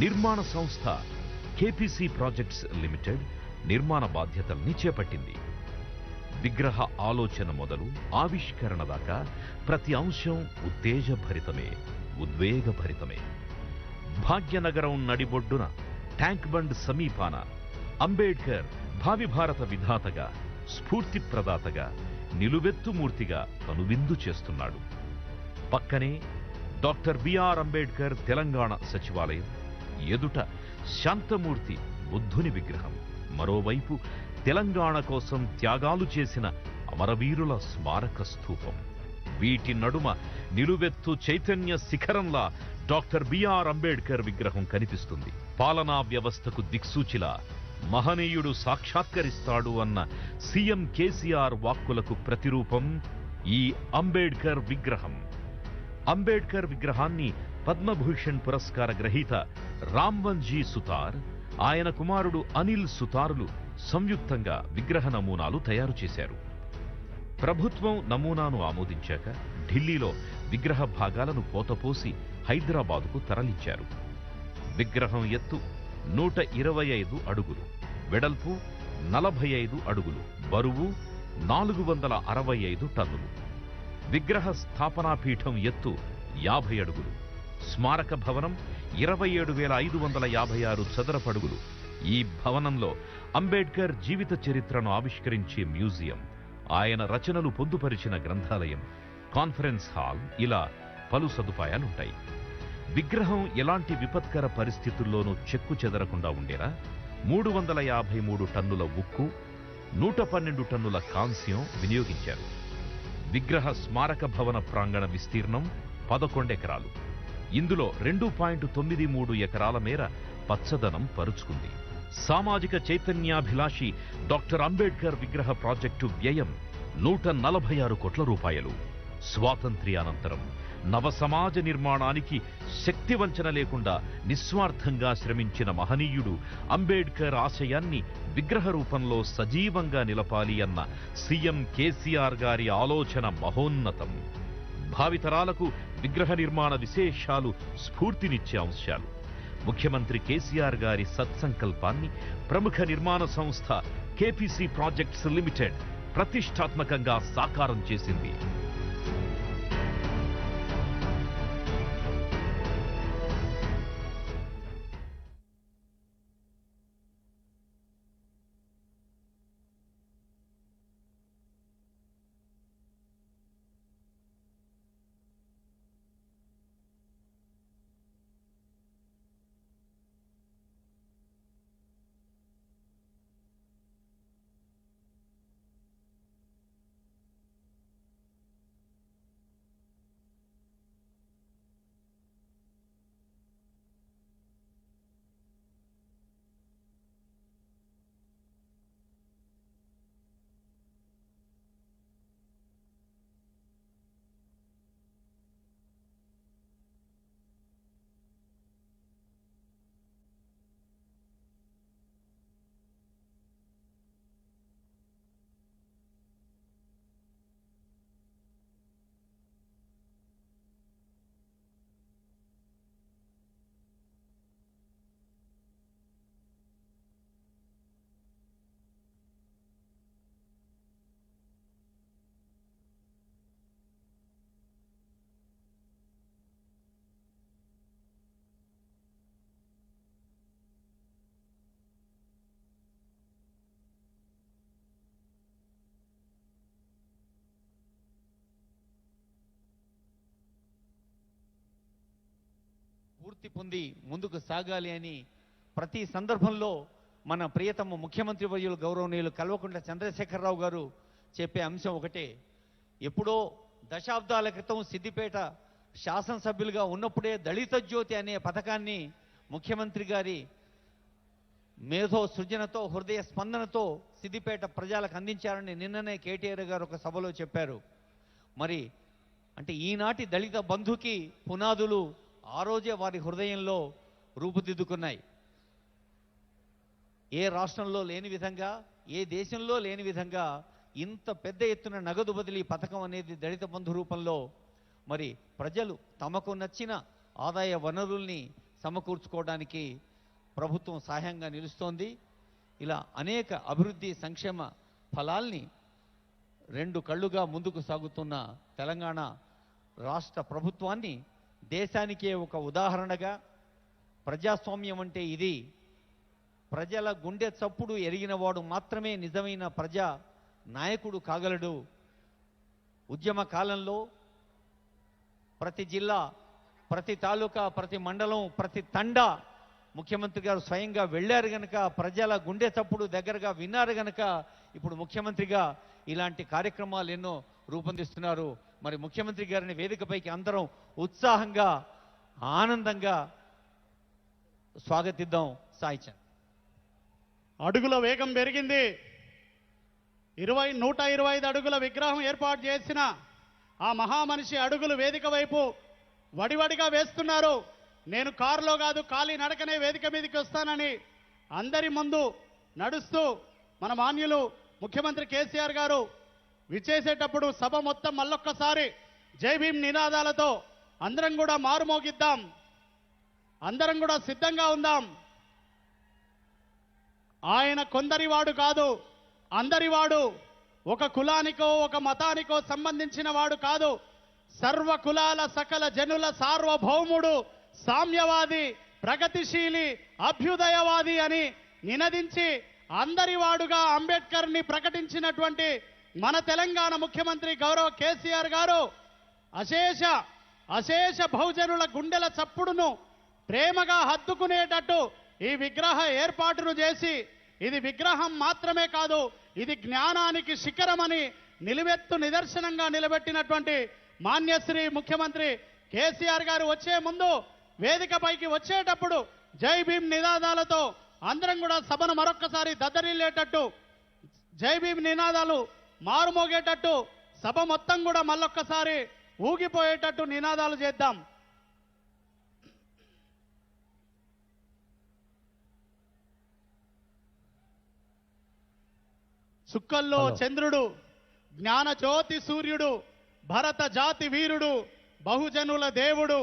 నిర్మాణ సంస్థ కేపీసీ ప్రాజెక్ట్స్ లిమిటెడ్ నిర్మాణ బాధ్యతల్ని చేపట్టింది. విగ్రహ ఆలోచన మొదలు ఆవిష్కరణ దాకా ప్రతి అంశం ఉత్తేజభరితమే, ఉద్వేగభరితమే. భాగ్యనగరం నడిబొడ్డున ట్యాంక్ బండ్ సమీపాన అంబేడ్కర్ భావి భారత విధాతగా, స్ఫూర్తి ప్రదాతగా, నిలువెత్తుమూర్తిగా కనువిందు చేస్తున్నాడు. పక్కనే డాక్టర్ బిఆర్ అంబేడ్కర్ తెలంగాణ సచివాలయం, ఎదుట శాంతమూర్తి బుద్ధుని విగ్రహం, మరోవైపు తెలంగాణ కోసం త్యాగాలు చేసిన అమరవీరుల స్మారక స్థూపం. వీటి నడుమ నిలువెత్తు చైతన్య శిఖరంలా డాక్టర్ బిఆర్ అంబేడ్కర్ విగ్రహం కనిపిస్తుంది. పాలనా వ్యవస్థకు దిక్సూచిలా మహనీయుడు సాక్షాత్కరిస్తాడు అన్న సీఎం కేసీఆర్ వాక్కులకు ప్రతిరూపం ఈ అంబేడ్కర్ విగ్రహం. అంబేడ్కర్ విగ్రహాన్ని పద్మభూషణ్ పురస్కార గ్రహీత రామ్వన్జీ సుతార్, ఆయన కుమారుడు అనిల్ సుతారులు సంయుక్తంగా విగ్రహ నమూనాలు తయారు చేశారు. ప్రభుత్వం నమూనాను ఆమోదించాక ఢిల్లీలో విగ్రహ భాగాలను పోతపోసి హైదరాబాదుకు తరలించారు. విగ్రహం ఎత్తు 125 అడుగులు, వెడల్పు 45 అడుగులు, బరువు 465 టన్నులు. విగ్రహ స్థాపనా పీఠం ఎత్తు 50 అడుగులు. స్మారక భవనం 27,556 చదరపడుగులు. ఈ భవనంలో అంబేడ్కర్ జీవిత చరిత్రను ఆవిష్కరించే మ్యూజియం, ఆయన రచనలు పొందుపరిచిన గ్రంథాలయం, కాన్ఫరెన్స్ హాల్, ఇలా పలు సదుపాయాలుంటాయి. విగ్రహం ఎలాంటి విపత్కర పరిస్థితుల్లోనూ చెక్కు చెదరకుండా ఉండేలా 353 టన్నుల ఉక్కు, 112 టన్నుల కాంస్యం వినియోగించారు. విగ్రహ స్మారక భవన ప్రాంగణ విస్తీర్ణం 11 ఎకరాలు. ఇందులో 2.93 ఎకరాల మేర పచ్చదనం పరుచుకుంది. సామాజిక చైతన్యాభిలాషి డాక్టర్ అంబేడ్కర్ విగ్రహ ప్రాజెక్టు వ్యయం 146 కోట్ల రూపాయలు. స్వాతంత్ర్యానంతరం నవ సమాజ నిర్మాణానికి శక్తివంచన లేకుండా నిస్వార్థంగా శ్రమించిన మహనీయుడు అంబేడ్కర్ ఆశయాన్ని విగ్రహ రూపంలో సజీవంగా నిలపాలి అన్న సీఎం కేసీఆర్ గారి ఆలోచన మహోన్నతం. భావితరాలకు విగ్రహ నిర్మాణ విశేషాలు స్ఫూర్తినిచ్చే అంశాలు. ముఖ్యమంత్రి కేసీఆర్ గారి సత్సంకల్పాన్ని ప్రముఖ నిర్మాణ సంస్థ కేపీసీ ప్రాజెక్ట్స్ లిమిటెడ్ ప్రతిష్టాత్మకంగా సాకారం చేసింది. పూర్తి పొంది ముందుకు సాగాలి అని ప్రతి సందర్భంలో మన ప్రియతమ ముఖ్యమంత్రి వర్యులు గౌరవనీయులు కల్వకుంట్ల చంద్రశేఖరరావు గారు చెప్పే అంశం ఒకటే. ఎప్పుడో దశాబ్దాల క్రితం సిద్దిపేట శాసనసభ్యులుగా ఉన్నప్పుడే దళిత జ్యోతి అనే పథకాన్ని ముఖ్యమంత్రి గారి మేధో సృజనతో హృదయ స్పందనతో సిద్దిపేట ప్రజలకు అందించారని నిన్ననే కేటీఆర్ గారు ఒక సభలో చెప్పారు. మరి అంటే ఈనాటి దళిత బంధుకి పునాదులు ఆ రోజే వారి హృదయంలో రూపుదిద్దుకున్నాయి. ఏ రాష్ట్రంలో లేని విధంగా, ఏ దేశంలో లేని విధంగా ఇంత పెద్ద ఎత్తున నగదు బదిలీ పథకం అనేది దళిత బంధు రూపంలో మరి ప్రజలు తమకు నచ్చిన ఆదాయ వనరుల్ని సమకూర్చుకోవడానికి ప్రభుత్వం సహాయంగా నిలుస్తోంది. ఇలా అనేక అభివృద్ధి సంక్షేమ ఫలాల్ని రెండు కళ్ళుగా ముందుకు సాగుతున్న తెలంగాణ రాష్ట్ర ప్రభుత్వాన్ని దేశానికే ఒక ఉదాహరణగా, ప్రజాస్వామ్యం అంటే ఇది, ప్రజల గుండె చప్పుడు ఎరిగినవాడు మాత్రమే నిజమైన ప్రజా నాయకుడు కాగలడు. ఉద్యమ కాలంలో ప్రతి జిల్లా, ప్రతి తాలూకా, ప్రతి మండలం, ప్రతి తండా ముఖ్యమంత్రి గారు స్వయంగా వెళ్ళారు గనక, ప్రజల గుండె చప్పుడు దగ్గరగా విన్నారు గనక ఇప్పుడు ముఖ్యమంత్రిగా ఇలాంటి కార్యక్రమాలు ఎన్నో రూపొందిస్తున్నారు. మరి ముఖ్యమంత్రి గారిని వేదికపైకి అందరం ఉత్సాహంగా ఆనందంగా స్వాగతిద్దాం. సాయిచంద్. అడుగుల వేగం పెరిగింది. 125 అడుగుల విగ్రహం ఏర్పాటు చేసిన ఆ మహామనిషి అడుగులు వేదిక వైపు వడివడిగా వేస్తున్నారు. నేను కారులో కాదు ఖాళీ నడకనే వేదిక మీదకి వస్తానని అందరి ముందు నడుస్తూ మన మాన్యులు ముఖ్యమంత్రి కేసీఆర్ గారు విచ్చేసేటప్పుడు సభ మొత్తం మళ్ళొక్కసారి జై భీమ్ నినాదాలతో అందరం కూడా మారుమోగిద్దాం, అందరం కూడా సిద్ధంగా ఉందాం. ఆయన కొందరివాడు కాదు, అందరివాడు. ఒక కులానికో ఒక మతానికో సంబంధించిన వాడు కాదు. సర్వ కులాల సకల జనుల సార్వభౌముడు, సామ్యవాది, ప్రగతిశీలి, అభ్యుదయవాది అని నినదించి అందరివాడుగా అంబేద్కర్ని ప్రకటించినటువంటి మన తెలంగాణ ముఖ్యమంత్రి గౌరవ కేసీఆర్ గారు అశేష బహుజనుల గుండెల చప్పుడును ప్రేమగా హత్తుకునేటట్టు ఈ విగ్రహ ఏర్పాటును చేసి, ఇది విగ్రహం మాత్రమే కాదు, ఇది జ్ఞానానికి శిఖరమని నిలువెత్తు నిదర్శనంగా నిలబెట్టినటువంటి మాన్యశ్రీ ముఖ్యమంత్రి కేసీఆర్ గారు వచ్చే ముందు వేదికపైకి వచ్చేటప్పుడు జై భీమ్ నినాదాలతో అందరం కూడా సభను మరొక్కసారి దద్దరిల్లేటట్టు జై భీమ్ నినాదాలు మారుమోగేటట్టు సభ మొత్తం కూడా మళ్ళొక్కసారి ఊగిపోయేటట్టు నినాదాలు చేద్దాం. చుక్కల్లో చంద్రుడు, జ్ఞాన జ్యోతి సూర్యుడు, భరత జాతి వీరుడు, బహుజనుల దేవుడు,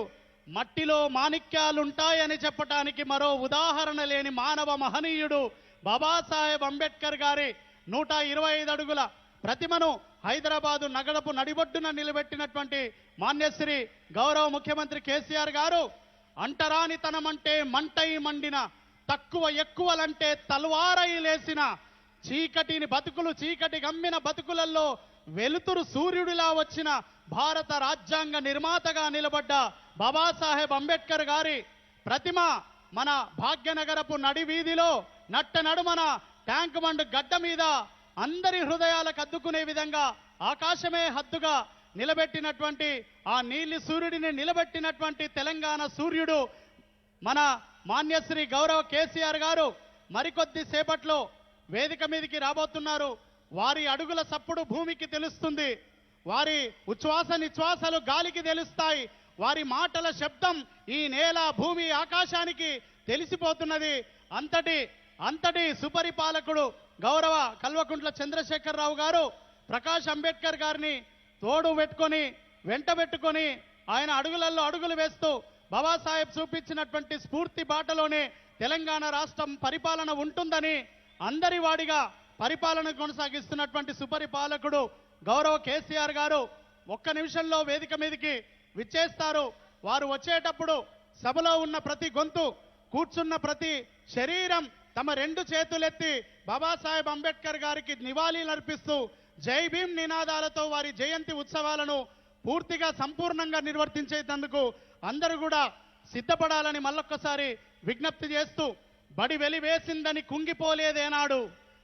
మట్టిలో మాణిక్యాలుంటాయని చెప్పటానికి మరో ఉదాహరణ లేని మానవ మహనీయుడు బాబాసాహెబ్ అంబేద్కర్ గారి 125 అడుగుల ప్రతిమను హైదరాబాదు నగరపు నడిబొడ్డున నిలబెట్టినటువంటి మాన్యశ్రీ గౌరవ ముఖ్యమంత్రి కేసీఆర్ గారు అంటరానితనమంటే మంటై మండిన, తక్కువ ఎక్కువలంటే తల్వారై లేసిన, చీకటిని బతుకులు చీకటి గమ్మిన బతుకులలో వెలుతురు సూర్యుడిలా వచ్చిన భారత రాజ్యాంగ నిర్మాతగా నిలబడ్డ బాబాసాహెబ్ అంబేద్కర్ గారి ప్రతిమ మన భాగ్యనగరపు నడి వీధిలో నట్ట నడుమన ట్యాంక్ బండ్ గడ్డ మీద అందరి హృదయాలకు అద్దుకునే విధంగా ఆకాశమే హద్దుగా నిలబెట్టినటువంటి ఆ నీలి సూర్యుడిని నిలబెట్టినటువంటి తెలంగాణ సూర్యుడు మన మాన్యశ్రీ గౌరవ కేసీఆర్ గారు మరికొద్ది సేపట్లో వేదిక మీదకి రాబోతున్నారు. వారి అడుగుల సప్పుడు భూమికి తెలుస్తుంది, వారి ఉచ్ఛ్వాస నిశ్వాసలు గాలికి తెలుస్తాయి, వారి మాటల శబ్దం ఈ నేల భూమి ఆకాశానికి తెలిసిపోతున్నది. అంతటి సుపరిపాలకుడు గౌరవ కల్వకుంట్ల చంద్రశేఖరరావు గారు ప్రకాష్ అంబేద్కర్ గారిని తోడు పెట్టుకొని వెంట పెట్టుకొని ఆయన అడుగులలో అడుగులు వేస్తూ బాబాసాహెబ్ చూపించినటువంటి స్ఫూర్తి బాటలోనే తెలంగాణ రాష్ట్రం పరిపాలన ఉంటుందని అందరి వాడిగా పరిపాలన కొనసాగిస్తున్నటువంటి సుపరిపాలకుడు గౌరవ కేసీఆర్ గారు ఒక్క నిమిషంలో వేదిక మీదకి విచ్చేస్తారు. వారు వచ్చేటప్పుడు సభలో ఉన్న ప్రతి గొంతు, కూర్చున్న ప్రతి శరీరం తమ 2 చేతులెత్తి బాబాసాహెబ్ అంబేద్కర్ గారికి నివాళులర్పిస్తూ జై భీమ్ నినాదాలతో వారి జయంతి ఉత్సవాలను పూర్తిగా సంపూర్ణంగా నిర్వర్తించేందుకు అందరూ కూడా సిద్ధపడాలని మళ్ళొక్కసారి విజ్ఞప్తి చేస్తూ, బడి వెలివేసిందని కుంగిపోలేదేనాడు,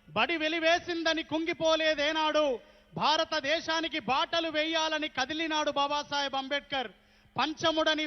బడి వెలివేసిందని కుంగిపోలేదేనాడు, భారతదేశానికి బాటలు వేయాలని కదిలినాడు బాబాసాహెబ్ అంబేద్కర్. పంచముడని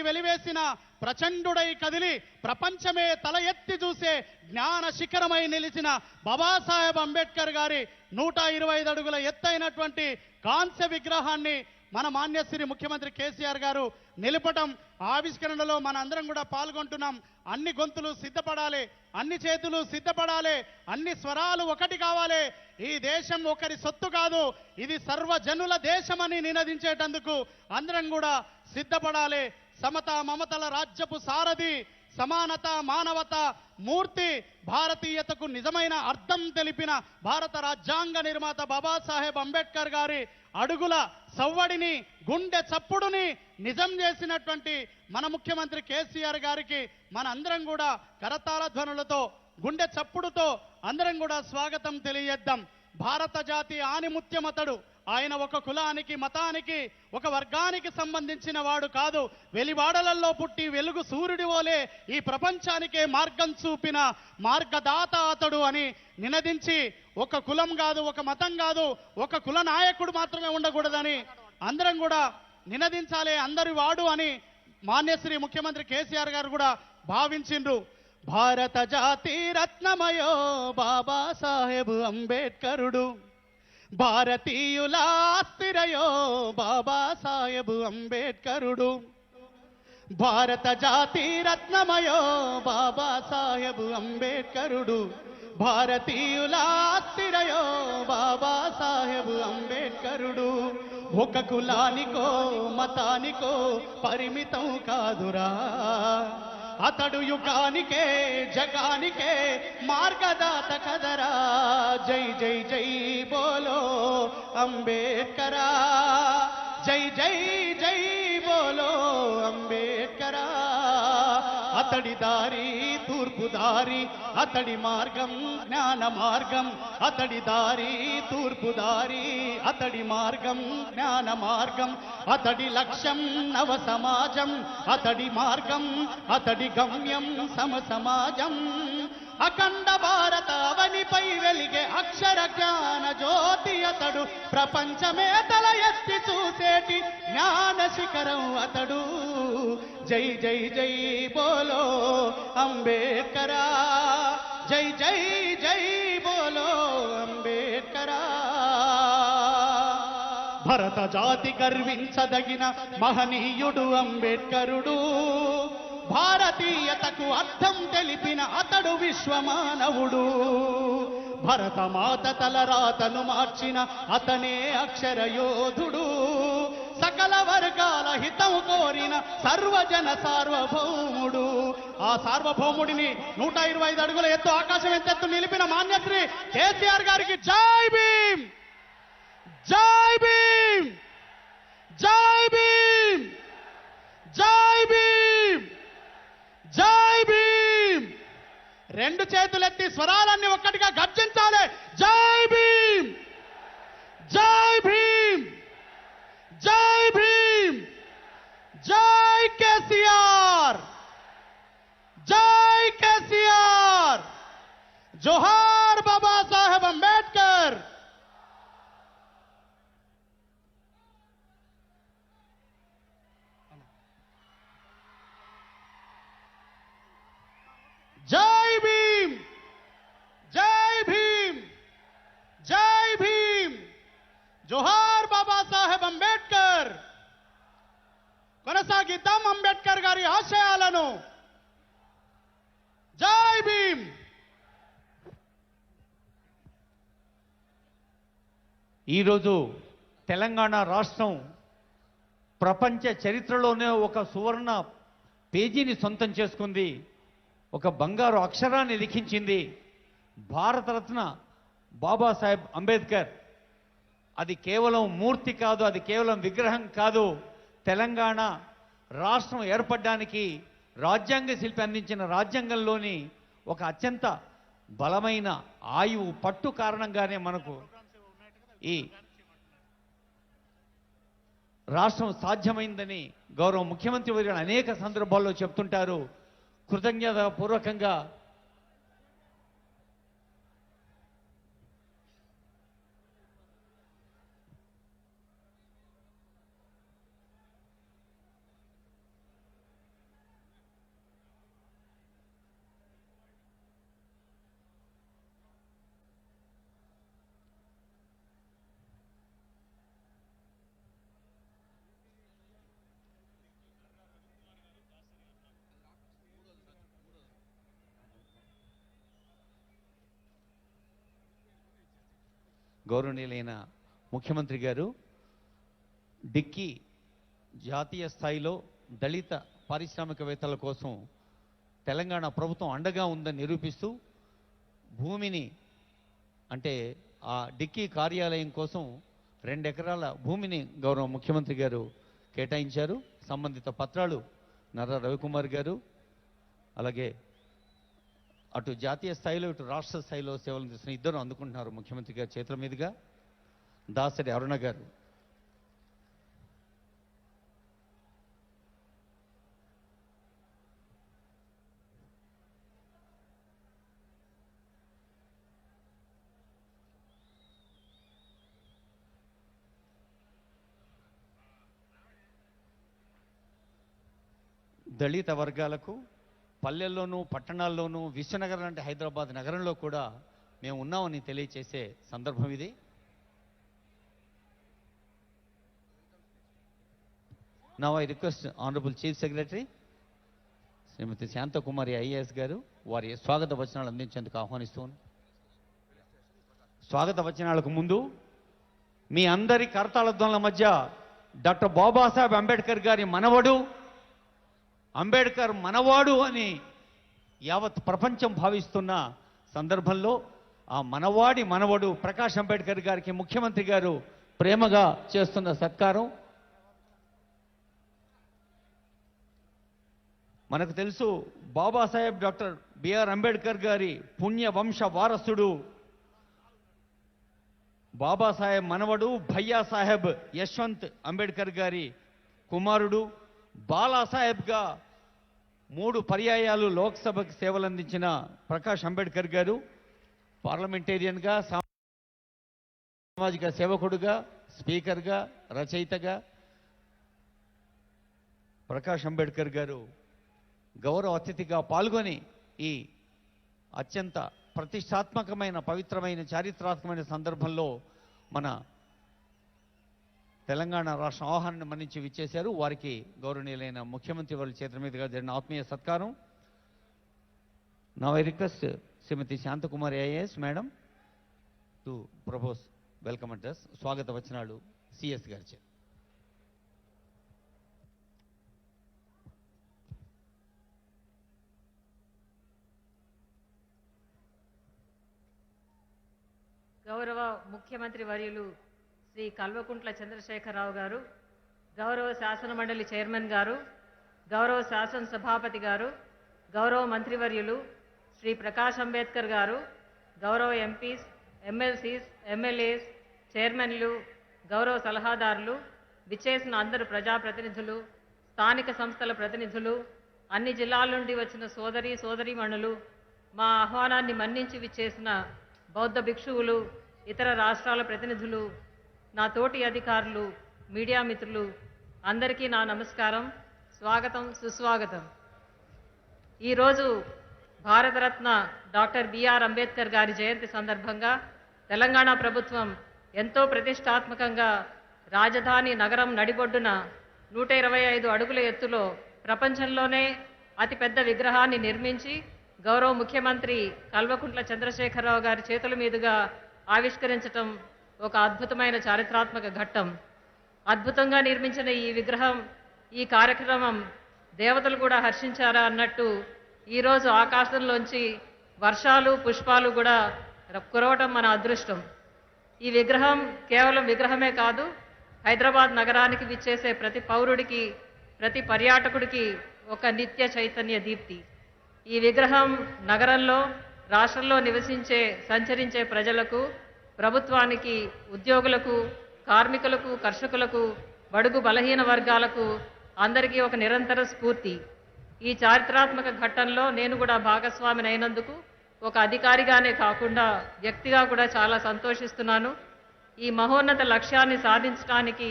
వెలివేసిన ప్రచండుడై కదిలి ప్రపంచమే తల ఎత్తి చూసే జ్ఞాన శిఖరమై నిలిచిన బాబాసాహెబ్ అంబేద్కర్ గారి 125 అడుగుల ఎత్తైనటువంటి కాంస్య విగ్రహాన్ని మన మాన్యశ్రీ ముఖ్యమంత్రి కేసీఆర్ గారు నిలపటం, ఆవిష్కరణలో మన అందరం కూడా పాల్గొంటున్నాం. అన్ని గొంతులు సిద్ధపడాలి, అన్ని చేతులు సిద్ధపడాలి, అన్ని స్వరాలు ఒకటి కావాలి. ఈ దేశం ఒకరి సొత్తు కాదు, ఇది సర్వజనుల దేశమని నినదించేటందుకు అందరం కూడా సిద్ధపడాలి. సమత మమతల రాజ్యపు సారథి, సమానత మానవత మూర్తి, భారతీయతకు నిజమైన అర్థం తెలిపిన భారత రాజ్యాంగ నిర్మాత బాబాసాహెబ్ అంబేద్కర్ గారి అడుగుల సవ్వడిని, గుండె చప్పుడుని నిజం చేసినటువంటి మన ముఖ్యమంత్రి కేసీఆర్ గారికి మన అందరం కూడా కరతాళ ధ్వనులతో, గుండె చప్పుడుతో అందరం కూడా స్వాగతం తెలియజేద్దాం. భారత జాతి ఆనిముత్యమతడు. ఆయన ఒక కులానికి, మతానికి, ఒక వర్గానికి సంబంధించిన వాడు కాదు. వెలివాడలలో పుట్టి వెలుగు సూర్యుడి వలె ఈ ప్రపంచానికే మార్గం చూపిన మార్గదాత అతడు అని నినదించి, ఒక కులం కాదు, ఒక మతం కాదు, ఒక కుల నాయకుడు మాత్రమే ఉండకూడదని అందరం కూడా నినదించాలి, అందరి వాడు అని మాన్యశ్రీ ముఖ్యమంత్రి కేసీఆర్ గారు కూడా భావించిండ్రు. భారత జాతి రత్నమయో బాబాసాహెబ్ అంబేద్కరుడు, భారతీయుల ఆస్తిరయో బాబాసాహెబ్ అంబేద్కరుడు, భారత జాతి రత్నమయో బాబాసాహెబ్ అంబేద్కరుడు, భారతీయుల ఆస్తిరయో బాబాసాహెబ్ అంబేద్కరుడు. ఒక కులానికో మతానికో పరిమితం కాదురా, అతడు యుగానికే జగానికే మార్గదాత కదరా. జై జై జై బోలో అంబేద్కరా, జై జై జై బోలో అంబేద్కరా. అతడి దారి తూర్పు దారి, అతడి మార్గం జ్ఞాన మార్గం, అతడి దారి తూర్పు దారి, అతడి మార్గం జ్ఞాన మార్గం, అతడి లక్ష్యం నవ సమాజం, అతడి మార్గం అతడి గమ్యం సమ సమాజం. అఖండ భారత అవనిపై వెలిగే అక్షర జ్ఞాన జ్యోతి అతడు, ప్రపంచమే తల ఎత్తి చూసేటి జ్ఞాన శిఖరం అతడు. జై జై జై బోలో అంబేడ్కరా, జై జై జై బోలో అంబేడ్కరా. భరత జాతి గర్వించదగిన మహనీయుడు అంబేడ్కరుడు, భారతీయతకు అర్థం తెలిపిన అతడు విశ్వమానవుడు. భరత మాత తలరాతను మార్చిన అతనే అక్షర యోధుడు, సకల వర్గాల హితం కోరిన సర్వజన సార్వభౌముడు. ఆ సార్వభౌముడిని 125 అడుగుల ఎత్తు ఆకాశం ఎంతెత్తు నిలిపిన మాన్యశ్రీ కేసీఆర్ గారికి జై భీమ్, జై భీమ్, జై భీమ్, జై భీమ్, జై భీమ్. రెండు చేతులెత్తి స్వరాలన్నీ ఒక్కటిగా గర్జించాలి. జై భీమ్, జై భీమ్, జై భీమ్, జై కేసీఆర్, జై కేసీఆర్. జోహార్ బాబా సాహెబ్ అంబేద్కర్. జై భీమ్, జై భీమ్, జై భీమ్. జోహార్ బాబా సాహెబ్ అంబేద్కర్. కొనసాగిద్దాం అంబేద్కర్ గారి ఆశయాలను. జై భీమ్. ఈరోజు తెలంగాణ రాష్ట్రం ప్రపంచ చరిత్రలోనే ఒక సువర్ణ పేజీని సొంతం చేసుకుంది, ఒక బంగారు అక్షరాన్ని లిఖించింది. భారతరత్న బాబాసాహెబ్ అంబేద్కర్. అది కేవలం మూర్తి కాదు, అది కేవలం విగ్రహం కాదు. తెలంగాణ రాష్ట్రం ఏర్పడడానికి రాజ్యాంగ శిల్పి అందించిన రాజ్యాంగంలోని ఒక అత్యంత బలమైన ఆయువు పట్టు కారణంగానే మనకు ఈ రాష్ట్రం సాధ్యమైందని గౌరవ ముఖ్యమంత్రి వర్యులు అనేక సందర్భాల్లో చెప్తుంటారు. కృతజ్ఞత పూర్వకంగా గౌరవనీయులైన ముఖ్యమంత్రి గారు డిక్కీ జాతీయ స్థాయిలో దళిత పారిశ్రామికవేత్తల కోసం తెలంగాణ ప్రభుత్వం అండగా ఉందని నిరూపిస్తూ భూమిని అంటే ఆ డిక్కీ కార్యాలయం కోసం 2 ఎకరాల భూమిని గౌరవ ముఖ్యమంత్రి గారు కేటాయించారు. సంబంధిత పత్రాలు నర్రా రవికుమార్ గారు అలాగే అటు జాతీయ స్థాయిలో ఇటు రాష్ట్ర స్థాయిలో సేవలు చేసిన ఇద్దరు అందుకుంటున్నారు ముఖ్యమంత్రి గారి చేతుల మీదుగా. దాసరి అరుణ గారు. దళిత వర్గాలకు పల్లెల్లోనూ పట్టణాల్లోనూ విశ్వనగరం లాంటి హైదరాబాద్ నగరంలో కూడా మేము ఉన్నామని తెలియచేసే సందర్భం ఇది. Now I request honourable chief secretary Shrimati Shantakumari IAS గారు వారి స్వాగత వచనాలు అందించేందుకు ఆహ్వానిస్తున్నాను. స్వాగత వచనాలకు ముందు మీ అందరి కరతాళధ్వనుల మధ్య డాక్టర్ బాబాసాహెబ్ అంబేద్కర్ గారి మనవడు, అంబేద్కర్ మనవాడు అని యావత్ ప్రపంచం భావిస్తున్న సందర్భంలో ఆ మనవాడి మనవడు ప్రకాష్ అంబేద్కర్ గారికి ముఖ్యమంత్రి గారు ప్రేమగా చేస్తున్న సత్కారం. మనకు తెలుసు బాబాసాహెబ్ డాక్టర్ బిఆర్ అంబేద్కర్ గారి పుణ్య వంశ వారసుడు. బాబాసాహెబ్ మనవడు భయ్యాసాహెబ్ యశ్వంత్ అంబేద్కర్ గారి కుమారుడు. బాలాసాహెబ్గా 3 పర్యాయాలు లోక్సభకు సేవలు అందించిన ప్రకాష్ అంబేద్కర్ గారు పార్లమెంటేరియన్గా, సామాజిక సేవకుడుగా, స్పీకర్గా, రచయితగా ప్రకాష్ అంబేద్కర్ గారు గౌరవ అతిథిగా పాల్గొని ఈ అత్యంత ప్రతిష్టాత్మకమైన, పవిత్రమైన, చారిత్రాత్మకమైన సందర్భంలో మన తెలంగాణ రాష్ట్ర ఆహ్వానాన్ని మన్నించి విచ్చేశారు. వారికి గౌరవనీయులైన ముఖ్యమంత్రి వారి చేతుల మీదుగా జరిగిన ఆత్మీయ సత్కారం. Now I request Shrimati Shantakumari IAS madam to propose welcome address. స్వాగత వచనాలు సిఎస్ గారిచే. గౌరవ ముఖ్యమంత్రి వర్యులు శ్రీ కల్వకుంట్ల చంద్రశేఖరరావు గారు, గౌరవ శాసన మండలి చైర్మన్ గారు, గౌరవ శాసన సభాపతి గారు, గౌరవ మంత్రివర్యులు శ్రీ ప్రకాష్ అంబేద్కర్ గారు, గౌరవ ఎంపీస్, ఎమ్మెల్సీస్, ఎమ్మెల్యేస్, చైర్మన్లు, గౌరవ సలహాదారులు, విచ్చేసిన అందరు ప్రజాప్రతినిధులు, స్థానిక సంస్థల ప్రతినిధులు, అన్ని జిల్లాల నుండి వచ్చిన సోదరీమణులు, మా ఆహ్వానాన్ని మన్నించి విచ్చేసిన బౌద్ధ భిక్షువులు, ఇతర రాష్ట్రాల ప్రతినిధులు, నా తోటి అధికారులు, మీడియా మిత్రులు అందరికీ నా నమస్కారం, స్వాగతం, సుస్వాగతం. ఈరోజు భారతరత్న డాక్టర్ బిఆర్ అంబేద్కర్ గారి జయంతి సందర్భంగా తెలంగాణ ప్రభుత్వం ఎంతో ప్రతిష్టాత్మకంగా రాజధాని నగరం నడిబొడ్డున 125 అడుగుల ఎత్తులో ప్రపంచంలోనే అతిపెద్ద విగ్రహాన్ని నిర్మించి గౌరవ ముఖ్యమంత్రి కల్వకుంట్ల చంద్రశేఖరరావు గారి చేతుల మీదుగా ఆవిష్కరించటం ఒక అద్భుతమైన చారిత్రాత్మక ఘట్టం. అద్భుతంగా నిర్మించిన ఈ విగ్రహం, ఈ కార్యక్రమం దేవతలు కూడా హర్షించారా అన్నట్టు ఈరోజు ఆకాశంలోంచి వర్షాలు, పుష్పాలు కూడా కురవటం మన అదృష్టం. ఈ విగ్రహం కేవలం విగ్రహమే కాదు, హైదరాబాద్ నగరానికి విచ్చేసే ప్రతి పౌరుడికి, ప్రతి పర్యాటకుడికి ఒక నిత్య చైతన్య దీప్తి. ఈ విగ్రహం నగరంలో, రాష్ట్రంలో సంచరించే ప్రజలకు, ప్రభుత్వానికి, ఉద్యోగులకు, కార్మికులకు, కర్షకులకు, బడుగు బలహీన వర్గాలకు అందరికీ ఒక నిరంతర స్ఫూర్తి. ఈ చారిత్రాత్మక ఘట్టంలో నేను కూడా భాగస్వామిని అయినందుకు ఒక అధికారిగానే కాకుండా వ్యక్తిగా కూడా చాలా సంతోషిస్తున్నాను. ఈ మహోన్నత లక్ష్యాన్ని సాధించడానికి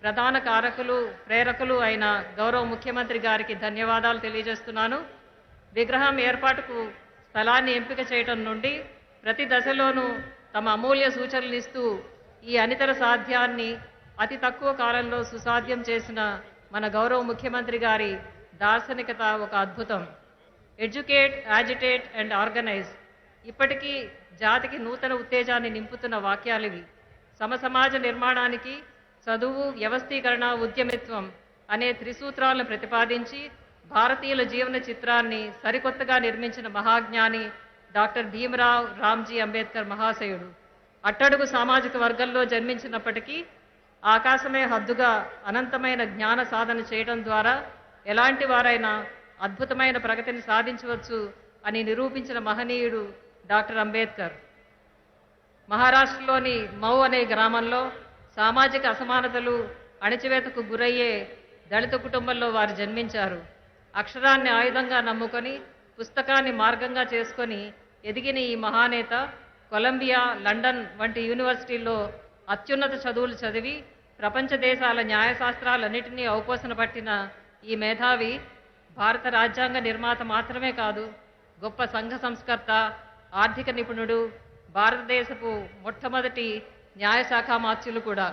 ప్రధాన కారకులు, ప్రేరకులు అయిన గౌరవ ముఖ్యమంత్రి గారికి ధన్యవాదాలు తెలియజేస్తున్నాను. విగ్రహం ఏర్పాటుకు స్థలాన్ని ఎంపిక చేయటం నుండి ప్రతి దశలోనూ తమ అమూల్య సూచనలు ఇస్తూ ఈ అనితర సాధ్యాన్ని అతి తక్కువ కాలంలో సుసాధ్యం చేసిన మన గౌరవ ముఖ్యమంత్రి గారి దార్శనికత ఒక అద్భుతం. ఎడ్యుకేట్, యాజిటేట్ అండ్ ఆర్గనైజ్ ఇప్పటికీ జాతికి నూతన ఉత్తేజాన్ని నింపుతున్న వాక్యాలివి. సమసమాజ నిర్మాణానికి చదువు, వ్యవస్థీకరణ, ఉద్యమిత్వం అనే త్రిసూత్రాలను ప్రతిపాదించి భారతీయుల జీవన చిత్రాన్ని సరికొత్తగా నిర్మించిన మహాజ్ఞాని డాక్టర్ భీమరావ్ రామ్జీ అంబేద్కర్ మహాశయుడు. అట్టడుగు సామాజిక వర్గంలో జన్మించినప్పటికీ ఆకాశమే హద్దుగా అనంతమైన జ్ఞాన సాధన చేయడం ద్వారా ఎలాంటి వారైనా అద్భుతమైన ప్రగతిని సాధించవచ్చు అని నిరూపించిన మహనీయుడు డాక్టర్ అంబేద్కర్. మహారాష్ట్రలోని మౌ అనే గ్రామంలో సామాజిక అసమానతలు, అణచివేతకు గురయ్యే దళిత కుటుంబంలో వారు జన్మించారు. అక్షరాన్ని ఆయుధంగా నమ్ముకొని, పుస్తకాన్ని మార్గంగా చేసుకొని ఎదిగిన ఈ మహానేత కొలంబియా, లండన్ వంటి యూనివర్సిటీల్లో అత్యున్నత చదువులు చదివి ప్రపంచ దేశాల న్యాయశాస్త్రాలన్నింటినీ ఔపోసన పట్టిన ఈ మేధావి భారత రాజ్యాంగ నిర్మాత మాత్రమే కాదు, గొప్ప సంఘ సంస్కర్త, ఆర్థిక నిపుణుడు, భారతదేశపు మొట్టమొదటి న్యాయశాఖ మాత్యులు కూడా.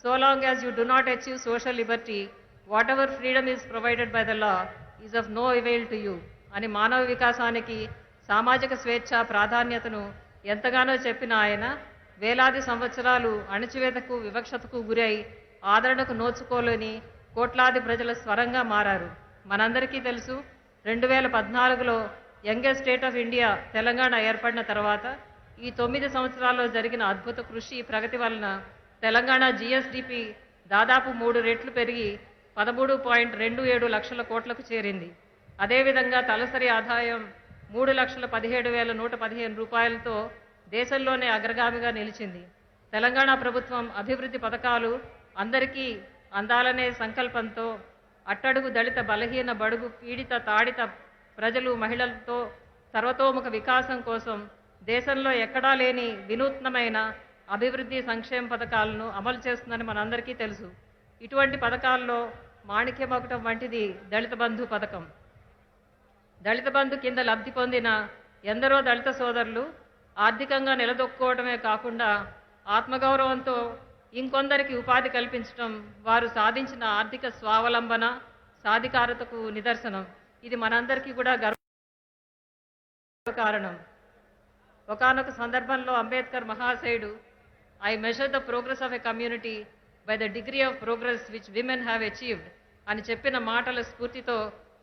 So long as you do not achieve social liberty, whatever freedom is provided by the law is of no avail to you అని మానవ వికాసానికి, సామాజిక స్వేచ్ఛ ప్రాధాన్యతను ఎంతగానో చెప్పిన ఆయన వేలాది సంవత్సరాలు అణచివేతకు, వివక్షతకు గురై ఆదరణకు నోచుకోలేని కోట్లాది ప్రజల స్వరంగా మారారు. మనందరికీ తెలుసు, 2014లో youngest state of India Telangana ఏర్పడిన తర్వాత ఈ 9 సంవత్సరాల్లో జరిగిన అద్భుత కృషి, ప్రగతి వలన తెలంగాణ జిఎస్డిపి దాదాపు 3 రెట్లు పెరిగి 13.27 లక్షల కోట్లకు చేరింది. అదేవిధంగా తలసరి ఆదాయం 3,17,115 రూపాయలతో దేశంలోనే అగ్రగామిగా నిలిచింది. తెలంగాణ ప్రభుత్వం అభివృద్ధి పథకాలు అందరికీ అందాలనే సంకల్పంతో అట్టడుగు దళిత బలహీన బడుగు పీడిత తాడిత ప్రజలు మహిళలతో సర్వతోముఖ వికాసం కోసం దేశంలో ఎక్కడా లేని వినూత్నమైన అభివృద్ధి సంక్షేమ పథకాలను అమలు చేస్తుందని మనందరికీ తెలుసు. ఇటువంటి పథకాల్లో మాణిక్యమొకటం వంటిది దళిత బంధు పథకం. దళిత బంధు కింద లబ్ధి పొందిన ఎందరో దళిత సోదరులు ఆర్థికంగా నిలదొక్కుకోవడమే కాకుండా ఆత్మగౌరవంతో ఇంకొందరికి ఉపాధి కల్పించడం వారు సాధించిన ఆర్థిక స్వావలంబన సాధికారతకు నిదర్శనం. ఇది మనందరికీ కూడా కారణం. ఒకానొక సందర్భంలో అంబేద్కర్ మహాశయుడు I measure the progress of a community by the degree of progress which women have achieved అని చెప్పిన మాటల స్ఫూర్తితో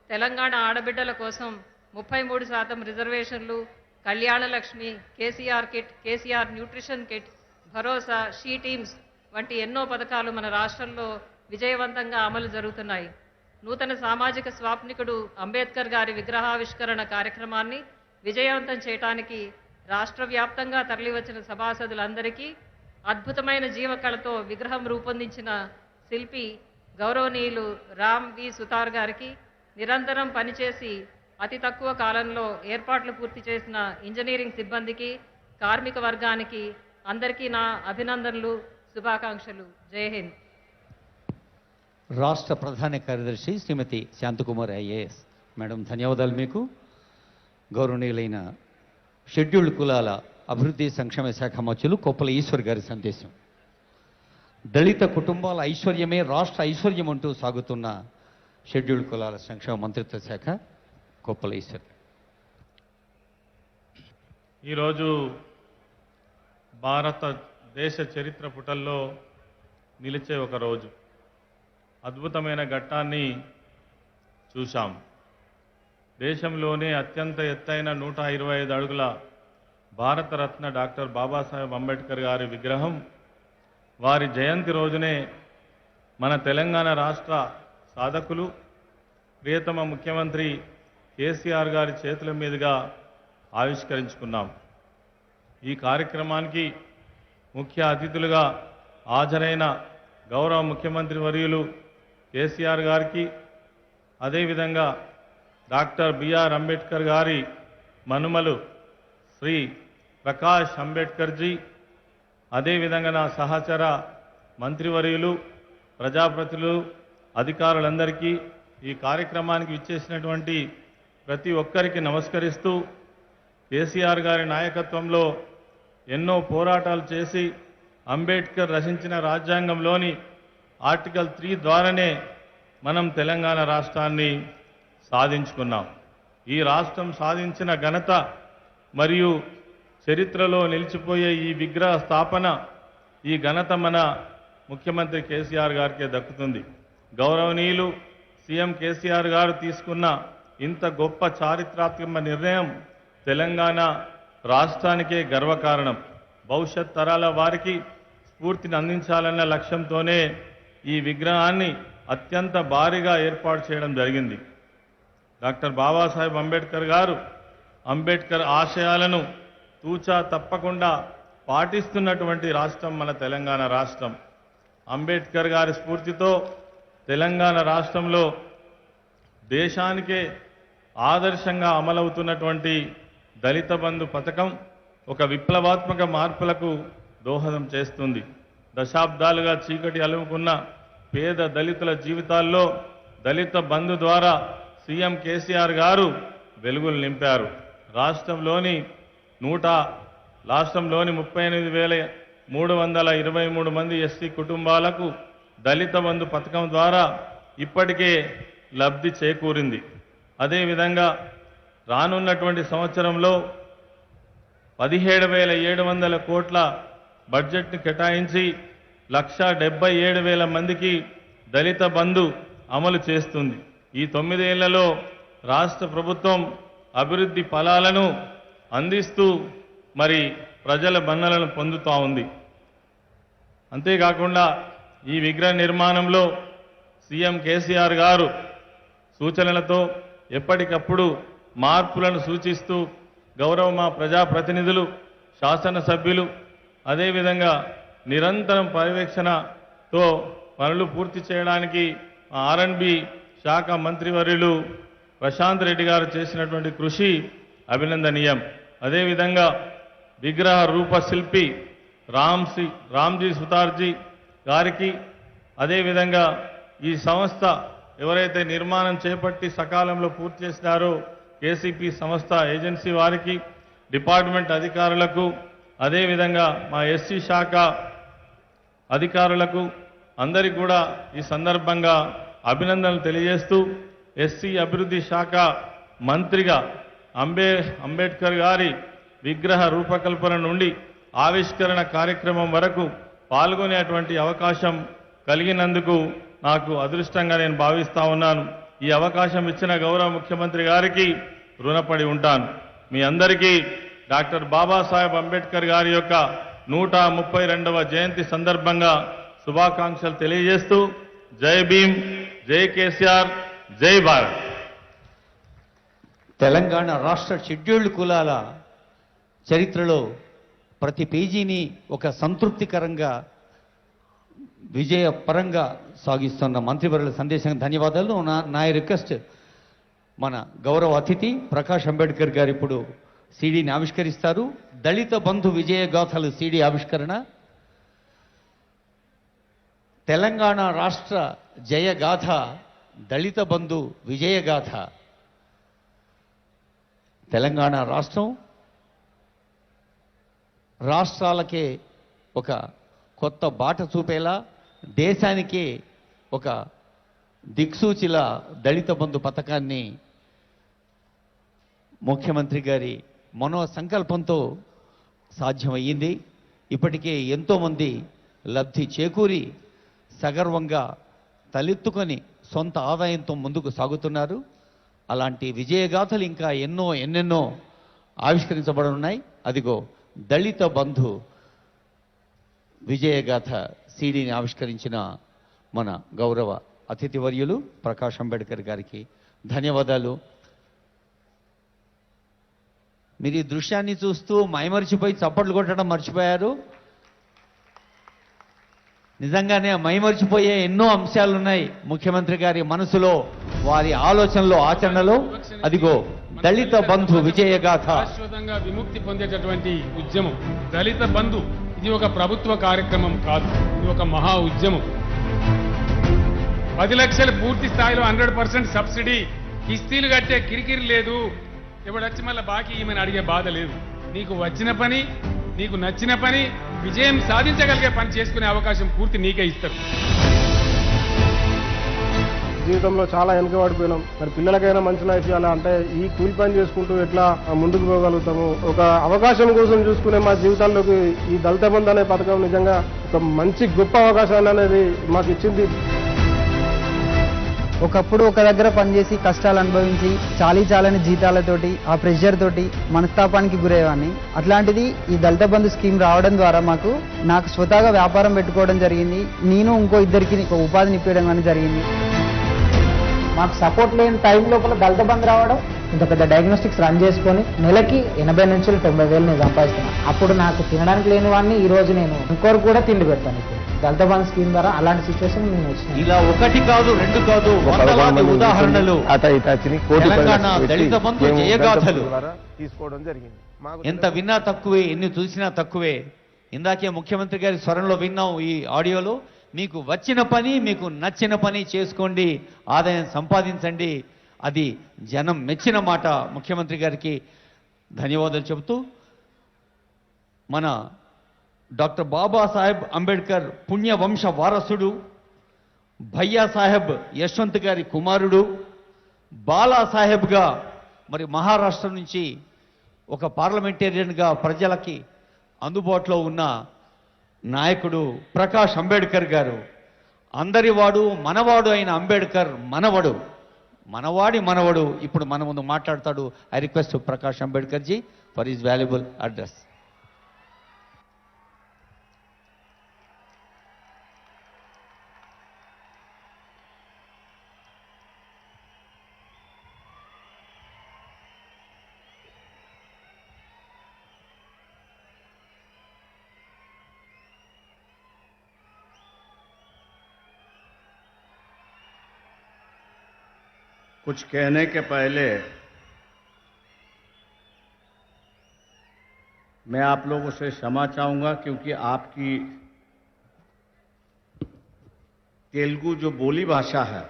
తెలంగాణ ఆడబిడ్డల కోసం 33% రిజర్వేషన్లు, Kalyana Lakshmi, KCR kit, KCR nutrition kit, Bharosa, she teams వంటి ఎన్నో పథకాలు మన రాష్ట్రంలో విజయవంతంగా అమలు జరుగుతున్నాయి. నూతన సామాజిక స్వాప్నికుడు అంబేద్కర్ గారి విగ్రహావిష్కరణ కార్యక్రమాన్ని విజయవంతం చేయడానికి రాష్ట్ర వ్యాప్తంగా తరలివచ్చిన సభాసదులందరికీ అద్భుతమైన జీవకళతో విగ్రహం రూపొందించిన శిల్పి గౌరవనీయులు రామ్ వి సుతార్ గారికి, నిరంతరం పనిచేసి అతి తక్కువ కాలంలో ఏర్పాట్లు పూర్తి చేసిన ఇంజనీరింగ్ సిబ్బందికి, కార్మిక వర్గానికి అందరికీ నా అభినందనలు, శుభాకాంక్షలు. జై హింద్. రాష్ట్ర ప్రధాన కార్యదర్శి శ్రీమతి శాంతకుమార్ ఐఏఎస్ మేడం, ధన్యవాదాలు మీకు. గౌరవనీయులైన షెడ్యూల్డ్ కులాల అభివృద్ధి సంక్షేమ శాఖ మంత్రులు కొప్పుల ఈశ్వర్ గారి సందేశం. దళిత కుటుంబాల ఐశ్వర్యమే రాష్ట్ర ఐశ్వర్యం అంటూ సాగుతున్న షెడ్యూల్డ్ కులాల సంక్షేమ మంత్రిత్వ శాఖ కొప్పుల ఈశ్వర్. ఈరోజు భారతదేశ చరిత్ర పుటల్లో నిలిచే ఒక రోజు. అద్భుతమైన ఘట్టాన్ని చూశాం. దేశంలోనే అత్యంత ఎత్తైన 125 అడుగుల భారతరత్న డాక్టర్ బాబాసాహెబ్ అంబేద్కర్ గారి విగ్రహం వారి జయంతి రోజునే మన తెలంగాణ రాష్ట్ర సాధకులు ప్రియతమ ముఖ్యమంత్రి కేసీఆర్ గారి చేతుల మీదుగా ఆవిష్కరించుకున్నాం. ఈ కార్యక్రమానికి ముఖ్య అతిథులుగా హాజరైన గౌరవ ముఖ్యమంత్రి వర్యులు కేసీఆర్ గారికి, అదేవిధంగా డాక్టర్ బిఆర్ అంబేద్కర్ గారి మనుమలు శ్రీ ప్రకాష్ అంబేద్కర్జీ, అదేవిధంగా నా సహచర మంత్రివర్యులు, ప్రజాప్రతినిధులు, అధికారులందరికీ, ఈ కార్యక్రమానికి విచ్చేసినటువంటి ప్రతి ఒక్కరికి నమస్కరిస్తూ, కేసీఆర్ గారి నాయకత్వంలో ఎన్నో పోరాటాలు చేసి అంబేద్కర్ రచించిన రాజ్యాంగంలోని ఆర్టికల్ 3 ద్వారానే మనం తెలంగాణ రాష్ట్రాన్ని సాధించుకున్నాం. ఈ రాష్ట్రం సాధించిన ఘనత మరియు చరిత్రలో నిలిచిపోయే ఈ విగ్రహ స్థాపన, ఈ ఘనత మన ముఖ్యమంత్రి కేసీఆర్ గారికే దక్కుతుంది. గౌరవనీయులు సీఎం కేసీఆర్ గారు తీసుకున్న ఇంత గొప్ప చారిత్రాత్మక నిర్ణయం తెలంగాణ రాష్ట్రానికే గర్వకారణం. భవిష్యత్ తరాల వారికి స్ఫూర్తిని అందించాలన్న లక్ష్యంతోనే ఈ విగ్రహాన్ని అత్యంత భారీగా ఏర్పాటు చేయడం జరిగింది. డాక్టర్ బాబాసాహెబ్ అంబేద్కర్ గారు అంబేద్కర్ ఆశయాలను తూచా తప్పకుండా పాటిస్తున్నటువంటి రాష్ట్రం మన తెలంగాణ రాష్ట్రం. అంబేద్కర్ గారి స్ఫూర్తితో తెలంగాణ రాష్ట్రంలో దేశానికే ఆదర్శంగా అమలవుతున్నటువంటి దళిత బంధు పథకం ఒక విప్లవాత్మక మార్పులకు దోహదం చేస్తుంది. దశాబ్దాలుగా చీకటి అలుముకున్న పేద దళితుల జీవితాల్లో దళిత బంధు ద్వారా సీఎం కేసీఆర్ గారు వెలుగులు నింపారు. రాష్ట్రంలోని 38,323 మంది ఎస్సీ కుటుంబాలకు దళిత బంధు పథకం ద్వారా ఇప్పటికే లబ్ధి చేకూరింది. అదేవిధంగా రానున్నటువంటి సంవత్సరంలో 17,700 కోట్ల బడ్జెట్ను కేటాయించి 1,77,000 మందికి దళిత బంధు అమలు చేస్తుంది. ఈ 9 ఏళ్లలో రాష్ట్ర ప్రభుత్వం అభివృద్ధి ఫలాలను అందిస్తూ మరి ప్రజల మన్ననలను పొందుతూ ఉంది. అంతేకాకుండా ఈ విగ్రహ నిర్మాణంలో సీఎం కేసీఆర్ గారు సూచనలతో ఎప్పటికప్పుడు మార్పులను సూచిస్తూ గౌరవ మా ప్రజాప్రతినిధులు, శాసనసభ్యులు, అదేవిధంగా నిరంతరం పర్యవేక్షణతో పనులు పూర్తి చేయడానికి R&B శాఖ మంత్రివర్యులు ప్రశాంత్ రెడ్డి గారు చేసినటువంటి కృషి అభినందనీయం. అదేవిధంగా విగ్రహ రూపశిల్పి రామ్జీ సుతార్జీ గారికి, అదేవిధంగా ఈ సంస్థ ఎవరైతే నిర్మాణం చేపట్టి సకాలంలో పూర్తి చేసినారో కేసీపీ సంస్థ ఏజెన్సీ వారికి, డిపార్ట్మెంట్ అధికారులకు, అదేవిధంగా మా ఎస్సీ శాఖ అధికారులకు అందరికీ కూడా ఈ సందర్భంగా అభినందనలు తెలియజేస్తూ, ఎస్సీ అభివృద్ధి శాఖ మంత్రిగా అంబేద్కర్ గారి విగ్రహ రూపకల్పన నుండి ఆవిష్కరణ కార్యక్రమం వరకు పాల్గొనేటువంటి అవకాశం కలిగినందుకు నాకు అదృష్టంగా నేను భావిస్తా ఉన్నాను. ఈ అవకాశం ఇచ్చిన గౌరవ ముఖ్యమంత్రి గారికి రుణపడి ఉంటాను. మీ అందరికీ డాక్టర్ బాబాసాహెబ్ అంబేద్కర్ గారి యొక్క 132వ జయంతి సందర్భంగా శుభాకాంక్షలు తెలియజేస్తూ జై భీమ్, జై కేసీఆర్, జై భారత్. తెలంగాణ రాష్ట్ర షెడ్యూల్డ్ కులాల చరిత్రలో ప్రతి పేజీని ఒక సంతృప్తికరంగా విజయపరంగా సాగిస్తున్న మంత్రివర్యుల సందేశానికి ధన్యవాదాలు. నా రిక్వెస్ట్, మన గౌరవ అతిథి ప్రకాష్ అంబేద్కర్ గారు ఇప్పుడు సీడీని ఆవిష్కరిస్తారు. దళిత బంధు విజయగాథలు సీడీ ఆవిష్కరణ. తెలంగాణ రాష్ట్ర జయగాథ, దళిత బంధు విజయగాథ. తెలంగాణ రాష్ట్రం రాష్ట్రాలకే ఒక కొత్త బాట చూపేలా, దేశానికే ఒక దిక్సూచిలా దళిత బంధు పథకాన్ని ముఖ్యమంత్రి గారి మనో సంకల్పంతో సాధ్యమయ్యింది. ఇప్పటికే ఎంతోమంది లబ్ధి చేకూరి సగర్వంగా తలెత్తుకొని సొంత ఆదాయంతో ముందుకు సాగుతున్నారు. అలాంటి విజయగాథలు ఇంకా ఎన్నెన్నో ఆవిష్కరించబడనున్నాయి. అదిగో దళిత బంధు విజయగాథ సీడీని ఆవిష్కరించిన మన గౌరవ అతిథివర్యులు ప్రకాష్ అంబేద్కర్ గారికి ధన్యవాదాలు. మీరు ఈ దృశ్యాన్ని చూస్తూ మైమరిచిపోయి చప్పట్లు కొట్టడం మర్చిపోయారు. నిజంగానే మైమరిచిపోయే ఎన్నో అంశాలున్నాయి ముఖ్యమంత్రి గారి మనసులో, వారి ఆలోచనలో, ఆచరణలో. అదిగో దళిత బంధు విజయగాథ. శాశ్వతంగా విముక్తి పొందేటటువంటి ఉద్యమం దళిత బంధు. ఇది ఒక ప్రభుత్వ కార్యక్రమం కాదు, ఇది ఒక మహా ఉద్యమం. 10 లక్షలు పూర్తి స్థాయిలో 100% సబ్సిడీ, కిస్తీలు కట్టే కిరికిరి లేదు. ఇప్పుడు వచ్చి మళ్ళీ బాకీ ఈమెను అడిగే బాధ లేదు. నీకు వచ్చిన పని, నీకు నచ్చిన పని, విజయం సాధించగలిగే పని చేసుకునే అవకాశం పూర్తి నీకే ఇస్తారు. జీవితంలో చాలా వెనుకబడిపోయినాం. మరి పిల్లలకైనా మంచి లైఫ్ ఇవ్వాలి అంటే ఈ కూలి పని చేసుకుంటూ ఎట్లా ముందుకు పోగలుగుతాము? ఒక అవకాశం కోసం చూసుకునే మా జీవితాల్లోకి ఈ దళిత బంధు అనే పథకం నిజంగా ఒక మంచి గొప్ప అవకాశాన్ని అనేది మాకు ఇచ్చింది. ఒకప్పుడు ఒక దగ్గర పనిచేసి కష్టాలు అనుభవించి చాలని జీతాలతోటి, ఆ ప్రెషర్ తోటి మనస్తాపానికి గురయ్యేవాడిని. అట్లాంటిది ఈ దళిత బంధు స్కీమ్ రావడం ద్వారా నాకు స్వతహాగా వ్యాపారం పెట్టుకోవడం జరిగింది. నేను ఇంకో ఇద్దరికి ఉపాధిని ఇప్పించడం కానీ జరిగింది. మాకు సపోర్ట్ లేని టైం లోపల దళిత బంధు రావడం, ఇంత పెద్ద డయాగ్నోస్టిక్స్ రన్ చేసుకొని నెలకి 80 నుంచి 90 వేలు నేను సంపాదిస్తున్నాను. అప్పుడు నాకు తినడానికి లేని వాడిని ఈ రోజు నేను ఇంకోరు కూడా తిండి పెడతాను. ఇప్పుడు దళిత బంధు స్కీమ్ ద్వారా అలాంటి సిచ్యువేషన్ నేను వచ్చిన ఇలా ఒకటి కాదు, రెండు కాదు, వందలాది ఉదాహరణలు తెలంగాణ దళిత బంధు జయగాథలు. తీసుకోవడం జరిగింది. ఎంత విన్నా తక్కువే, ఎన్ని చూసినా తక్కువే. ఇందాకే ముఖ్యమంత్రి గారి స్వరంలో విన్నాం ఈ ఆడియోలో. మీకు వచ్చిన పని, మీకు నచ్చిన పని చేసుకోండి, ఆదాయం సంపాదించండి. అది జనం మెచ్చిన మాట. ముఖ్యమంత్రి గారికి ధన్యవాదాలు చెబుతూ, మన డాక్టర్ బాబాసాహెబ్ అంబేద్కర్ పుణ్యవంశ వారసుడు, భయ్యాసాహెబ్ యశ్వంత్ గారి కుమారుడు, బాలాసాహెబ్గా మరి మహారాష్ట్ర నుంచి ఒక పార్లమెంటేరియన్గా ప్రజలకి అందుబాటులో ఉన్న నాయకుడు ప్రకాష్ అంబేద్కర్ గారు. అందరివాడు, మనవాడు అయిన అంబేద్కర్ మనవాడి మనవడు ఇప్పుడు మన ముందు మాట్లాడతాడు. I request Prakash Ambedkar ji for his valuable address. कुछ कहने के पहले मैं आप लोगों से क्षमा चाहूंगा, क्योंकि आपकी तेलुगु जो बोली भाषा है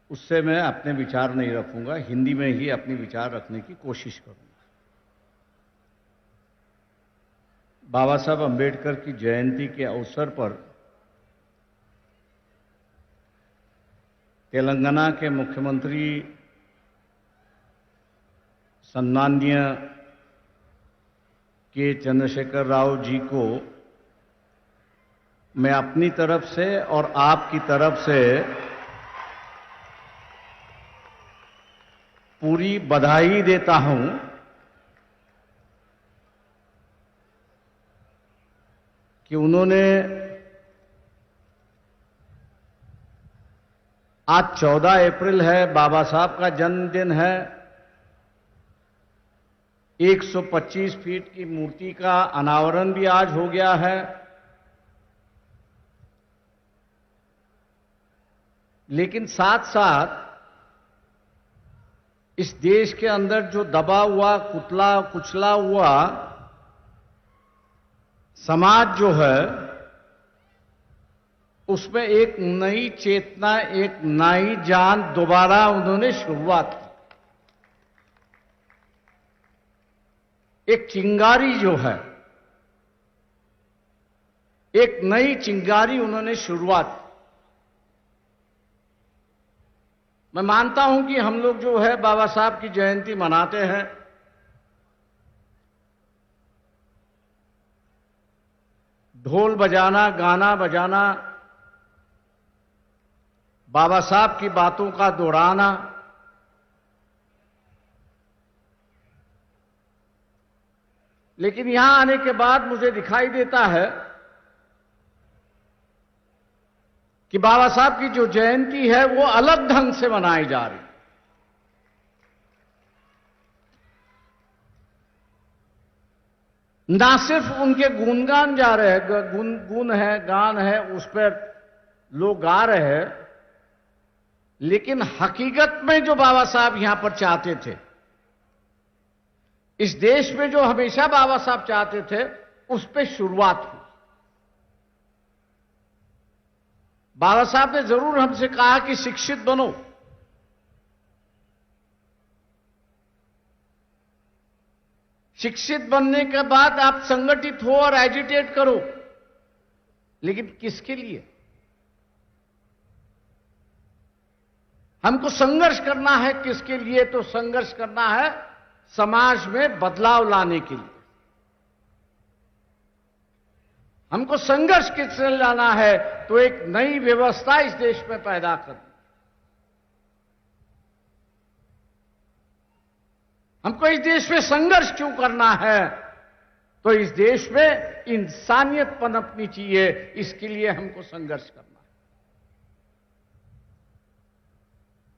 उससे मैं अपने विचार नहीं रखूंगा, हिंदी में ही अपने विचार रखने की कोशिश करूंगा। बाबा साहब अंबेडकर की जयंती के अवसर पर तेलंगाना के मुख्यमंत्री सम्माननीय के चंद्रशेखर राव जी को मैं अपनी तरफ से और आपकी तरफ से पूरी बधाई देता हूं कि उन्होंने आज 14 अप्रैल है, बाबा साहब का जन्मदिन है। 125 फीट की मूर्ति का अनावरण भी आज हो गया है। लेकिन साथ साथ इस देश के अंदर जो दबा हुआ, कुचला हुआ समाज जो है, उसमें एक नई चेतना, एक नई जान दोबारा उन्होंने शुरुआत की। एक चिंगारी जो है, एक नई चिंगारी उन्होंने शुरुआत की। मैं मानता हूं कि हम लोग जो है बाबा साहब की जयंती मनाते हैं, ढोल बजाना, गाना बजाना, बाबा साहब की बातों का दोहराना, लेकिन यहां आने के बाद मुझे दिखाई देता है कि बाबा साहब की जो जयंती है वो अलग ढंग से मनाई जा रही है। ना सिर्फ उनके गुणगान जा रहे हैं, गुण है, गान है, उस पर लोग गा रहे हैं, लेकिन हकीकत में जो बाबा साहब यहां पर चाहते थे, इस देश में जो हमेशा बाबा साहब चाहते थे, उस पर शुरुआत हुई। बाबा साहब ने जरूर हमसे कहा कि शिक्षित बनो, शिक्षित बनने के बाद आप संगठित हो और एजिटेट करो, लेकिन किसके लिए? हमको संघर्ष करना है। किसके लिए? तो संघर्ष करना है समाज में बदलाव लाने के लिए। हमको संघर्ष किससे लाना है? तो एक नई व्यवस्था इस देश में पैदा करनी। हमको इस देश में संघर्ष क्यों करना है? तो इस देश में इंसानियत पनपनी चाहिए, इसके लिए हमको संघर्ष करना है।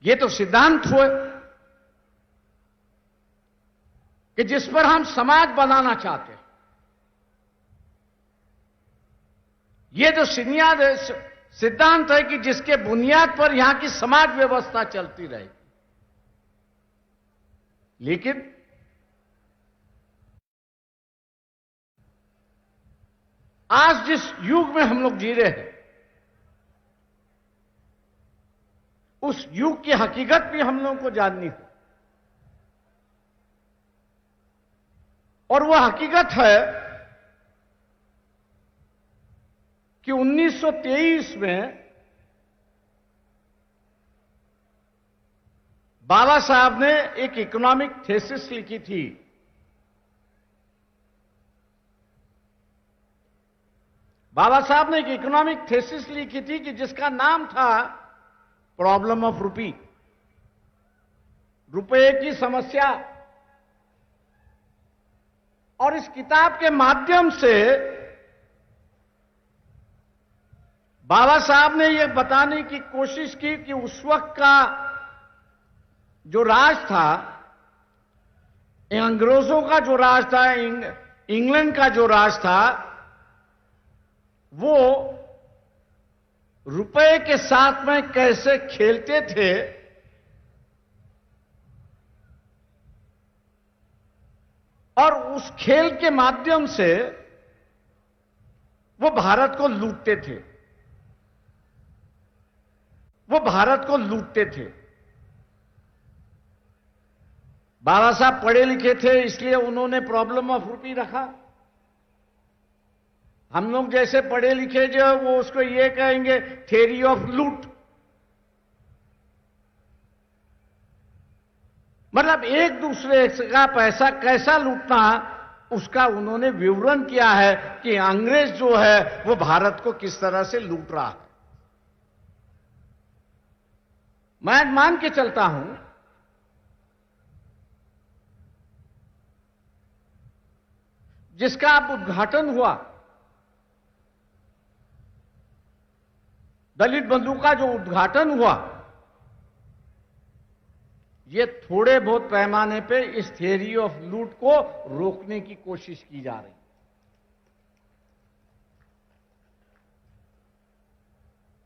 ये तो सिद्धांत हुए कि जिस पर हम समाज बनाना चाहते हैं। ये जो सिद्धांत है कि जिसके बुनियाद पर यहां की समाज व्यवस्था चलती रहेगी। लेकिन आज जिस युग में हम लोग जी रहे हैं, उस युग की हकीकत भी हम लोगों को जाननी हो। और वह हकीकत है कि 1923 में बाबा साहब ने एक इकोनॉमिक थीसिस लिखी थी। बाबा साहब ने एक इकोनॉमिक थीसिस लिखी थी कि जिसका नाम था प्रॉब्लम ऑफ रुपी, रुपए की समस्या। और इस किताब के माध्यम से बाबा साहब ने यह बताने की कोशिश की कि उस वक्त का जो राज था, अंग्रेजों का जो राज था, इंग्लैंड का जो राज था, वो रुपए के साथ में कैसे खेलते थे, और उस खेल के माध्यम से वो भारत को लूटते थे, वो भारत को लूटते थे। बाबा साहब पढ़े लिखे थे, इसलिए उन्होंने प्रॉब्लम ऑफ रूपी रखा। हम लोग जैसे पढ़े लिखे जो है वो उसको ये कहेंगे थ्योरी ऑफ लूट। मतलब एक दूसरे का पैसा कैसा लूटना, उसका उन्होंने विवरण किया है कि अंग्रेज जो है वो भारत को किस तरह से लूट रहा है। मैं मान के चलता हूं जिसका अब उद्घाटन हुआ, दलित बंधु का जो उद्घाटन हुआ, ये थोड़े बहुत पैमाने पे इस थ्योरी ऑफ लूट को रोकने की कोशिश की जा रही है।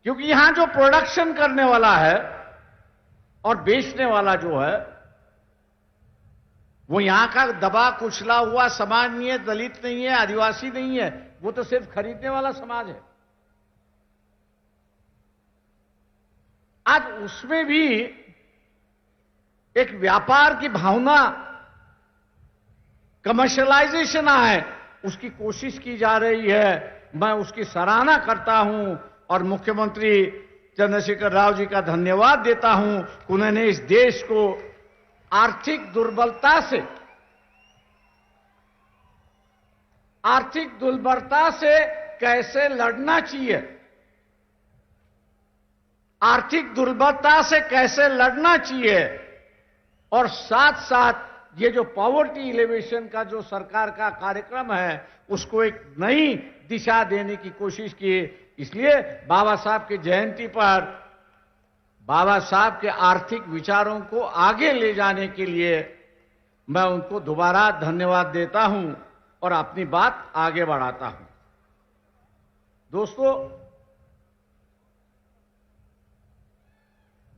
क्योंकि यहां जो प्रोडक्शन करने वाला है और बेचने वाला जो है वो यहां का दबा कुचला हुआ समाज नहीं है, दलित नहीं है, आदिवासी नहीं है, वो तो सिर्फ खरीदने वाला समाज है। आज उसमें भी एक व्यापार की भावना, कमर्शियलाइजेशन है, उसकी कोशिश की जा रही है। मैं उसकी सराहना करता हूं और मुख्यमंत्री चंद्रशेखर राव जी का धन्यवाद देता हूं कि उन्होंने इस देश को आर्थिक दुर्बलता से कैसे लड़ना चाहिए, आर्थिक दुर्बलता से कैसे लड़ना चाहिए, और साथ साथ ये जो पॉवर्टी एलिवेशन का जो सरकार का कार्यक्रम है उसको एक नई दिशा देने की कोशिश की। इसलिए बाबा साहब की जयंती पर बाबा साहब के आर्थिक विचारों को आगे ले जाने के लिए मैं उनको दोबारा धन्यवाद देता हूं और अपनी बात आगे बढ़ाता हूं। दोस्तों,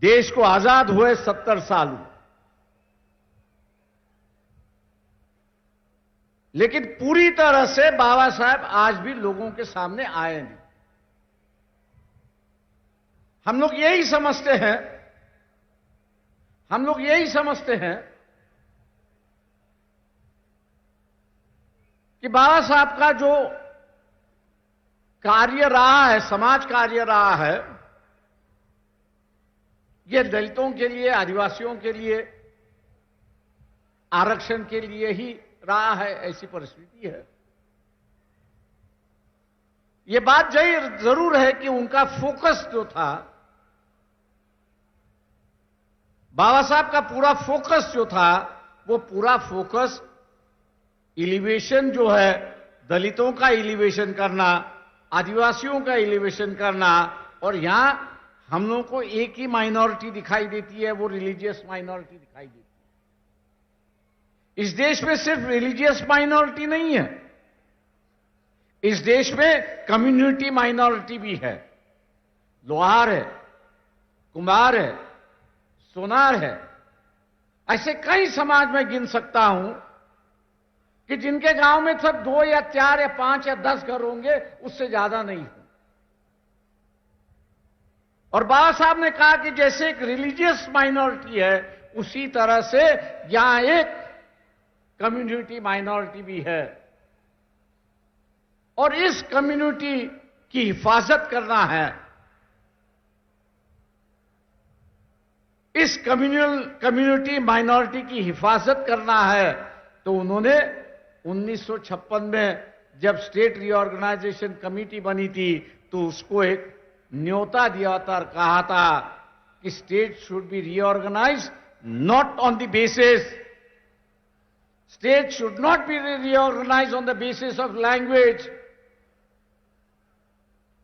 देश को आजाद हुए 70 साल हुए, लेकिन पूरी तरह से बाबा साहब आज भी लोगों के सामने आए नहीं। हम लोग यही समझते हैं कि बाबा साहब का जो कार्य रहा है, समाज कार्य रहा है, ये दलितों के लिए, आदिवासियों के लिए, आरक्षण के लिए ही रहा है, ऐसी परिस्थिति है। ये बात जरूर है कि उनका फोकस जो था, बाबा साहब का पूरा फोकस जो था, वो पूरा फोकस एलिवेशन जो है, दलितों का एलिवेशन करना, आदिवासियों का एलिवेशन करना, और यहां हम लोगों को एक ही माइनॉरिटी दिखाई देती है, वो रिलीजियस माइनॉरिटी दिखाई देती है। इस देश में सिर्फ रिलीजियस माइनॉरिटी नहीं है, इस देश में कम्युनिटी माइनॉरिटी भी है। लोहार है, कुम्हार है, सोनार है, ऐसे कई समाज में गिन सकता हूं कि जिनके गांव में सब 2 या 4 या 5 या 10 घर होंगे, उससे ज्यादा नहीं हो। और बाबा साहब ने कहा कि जैसे एक रिलीजियस माइनॉरिटी है, उसी तरह से यहां एक कम्युनिटी माइनॉरिटी भी है, और इस कम्युनिटी की हिफाजत करना है। इस कम्युनिटी माइनॉरिटी की हिफाजत करना है, तो उन्होंने 1956 में जब स्टेट रीऑर्गेनाइजेशन कमेटी बनी थी, तो उसको एक न्योता दिया था और कहा था कि state should be reorganised not on the basis, state should not be reorganised on the basis of language.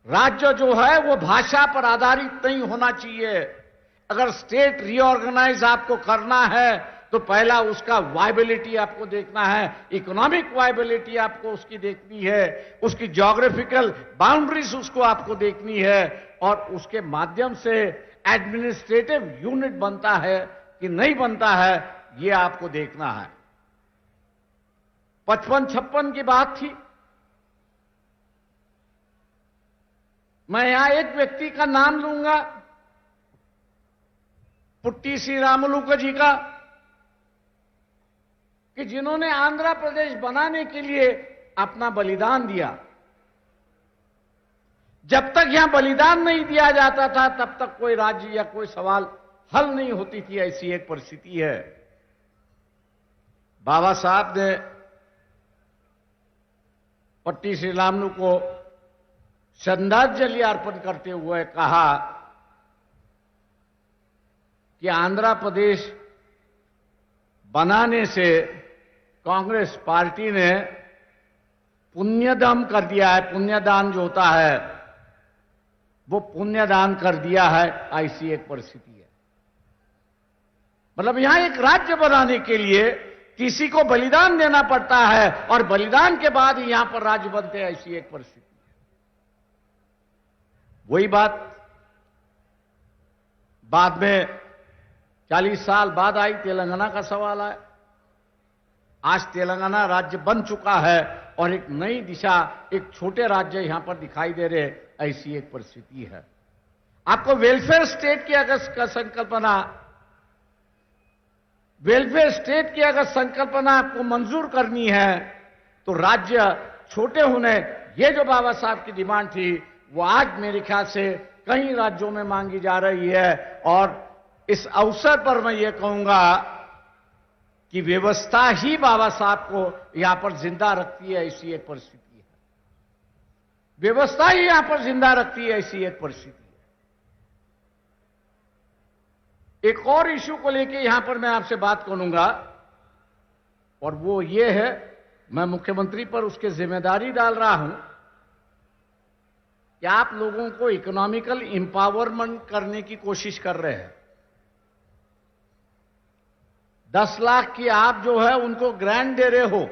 राज्य जो है वो भाषा पर आधारित नहीं होना चाहिए। अगर स्टेट रीऑर्गेनाइज आपको करना है तो पहला उसका वायबिलिटी आपको देखना है, इकोनॉमिक वायबिलिटी आपको उसकी देखनी है, उसकी ज्योग्राफिकल बाउंड्रीज उसको आपको देखनी है, और उसके माध्यम से एडमिनिस्ट्रेटिव यूनिट बनता है कि नहीं बनता है, ये आपको देखना है। 55-56 की बात थी। मैं यहां एक व्यक्ति का नाम लूंगा, पुट्टी श्रीरामुलु जी का, कि जिन्होंने आंध्र प्रदेश बनाने के लिए अपना बलिदान दिया। जब तक यहां बलिदान नहीं दिया जाता था तब तक कोई राज्य या कोई सवाल हल नहीं होती थी, ऐसी एक परिस्थिति है। बाबा साहब ने पट्टी श्रीरामुलु को श्रद्धांजलि अर्पण करते हुए कहा कि आंध्र प्रदेश बनाने से कांग्रेस पार्टी ने पुण्यदान कर दिया है, पुण्यदान जो होता है वो पुण्यदान कर दिया है, ऐसी एक परिस्थिति है। मतलब यहां एक राज्य बनाने के लिए किसी को बलिदान देना पड़ता है और बलिदान के बाद ही यहां पर राज्य बनते हैं, ऐसी एक परिस्थिति है। वही बात बाद में 40 साल बाद आई, तेलंगाना का सवाल आया। आज तेलंगाना राज्य बन चुका है और एक नई दिशा, एक छोटे राज्य यहां पर दिखाई दे रहे, ऐसी एक परिस्थिति है। आपको वेलफेयर स्टेट की अगर संकल्पना, वेलफेयर स्टेट की अगर संकल्पना आपको मंजूर करनी है तो राज्य छोटे होने, ये जो बाबा साहब की डिमांड थी वो आज मेरे ख्याल से कई राज्यों में मांगी जा रही है। और इस अवसर पर मैं ये कहूंगा कि व्यवस्था ही बाबा साहब को यहां पर जिंदा रखती है, ऐसी एक परिस्थिति है। व्यवस्था ही यहां पर जिंदा रखती है, ऐसी एक परिस्थिति है। एक और इश्यू को लेकर यहां पर मैं आपसे बात करूंगा और वो ये है, मैं मुख्यमंत्री पर उसकी जिम्मेदारी डाल रहा हूं कि आप लोगों को इकोनॉमिकल एम्पावरमेंट करने की कोशिश कर रहे हैं। 10 लाख की आप जो है उनको ग्रांट दे रहे हो,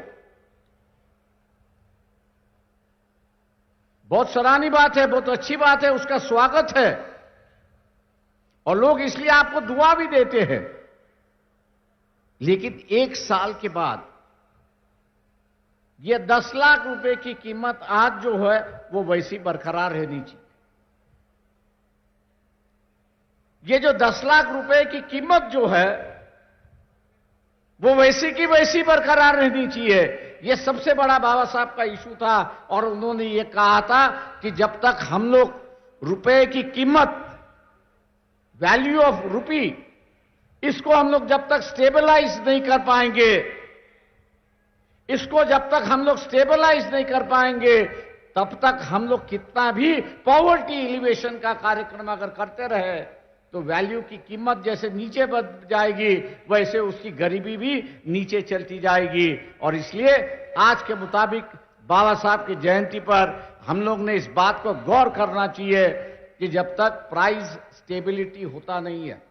बहुत सराहनीय बात है, बहुत अच्छी बात है, उसका स्वागत है और लोग इसलिए आपको दुआ भी देते हैं। लेकिन 1 साल के बाद ये 10 लाख रुपए की कीमत आज जो है वो वैसी बरकरार रहनी चाहिए। ये जो 10 लाख रुपए की कीमत जो है वो वैसी की वैसी बरकरार रहनी चाहिए। ये सबसे बड़ा बाबा साहब का इशू था और उन्होंने ये कहा था कि जब तक हम लोग रुपए की कीमत, वैल्यू ऑफ रुपी, इसको हम लोग जब तक स्टेबलाइज नहीं कर पाएंगे, इसको जब तक हम लोग स्टेबलाइज नहीं कर पाएंगे तब तक हम लोग कितना भी पॉवर्टी एलिवेशन का कार्यक्रम अगर करते रहे तो वैल्यू की कीमत जैसे नीचे बढ़ जाएगी वैसे उसकी गरीबी भी नीचे चलती जाएगी। और इसलिए आज के मुताबिक बाबा साहब की जयंती पर हम लोग ने इस बात को गौर करना चाहिए कि जब तक प्राइस स्टेबिलिटी होता नहीं है,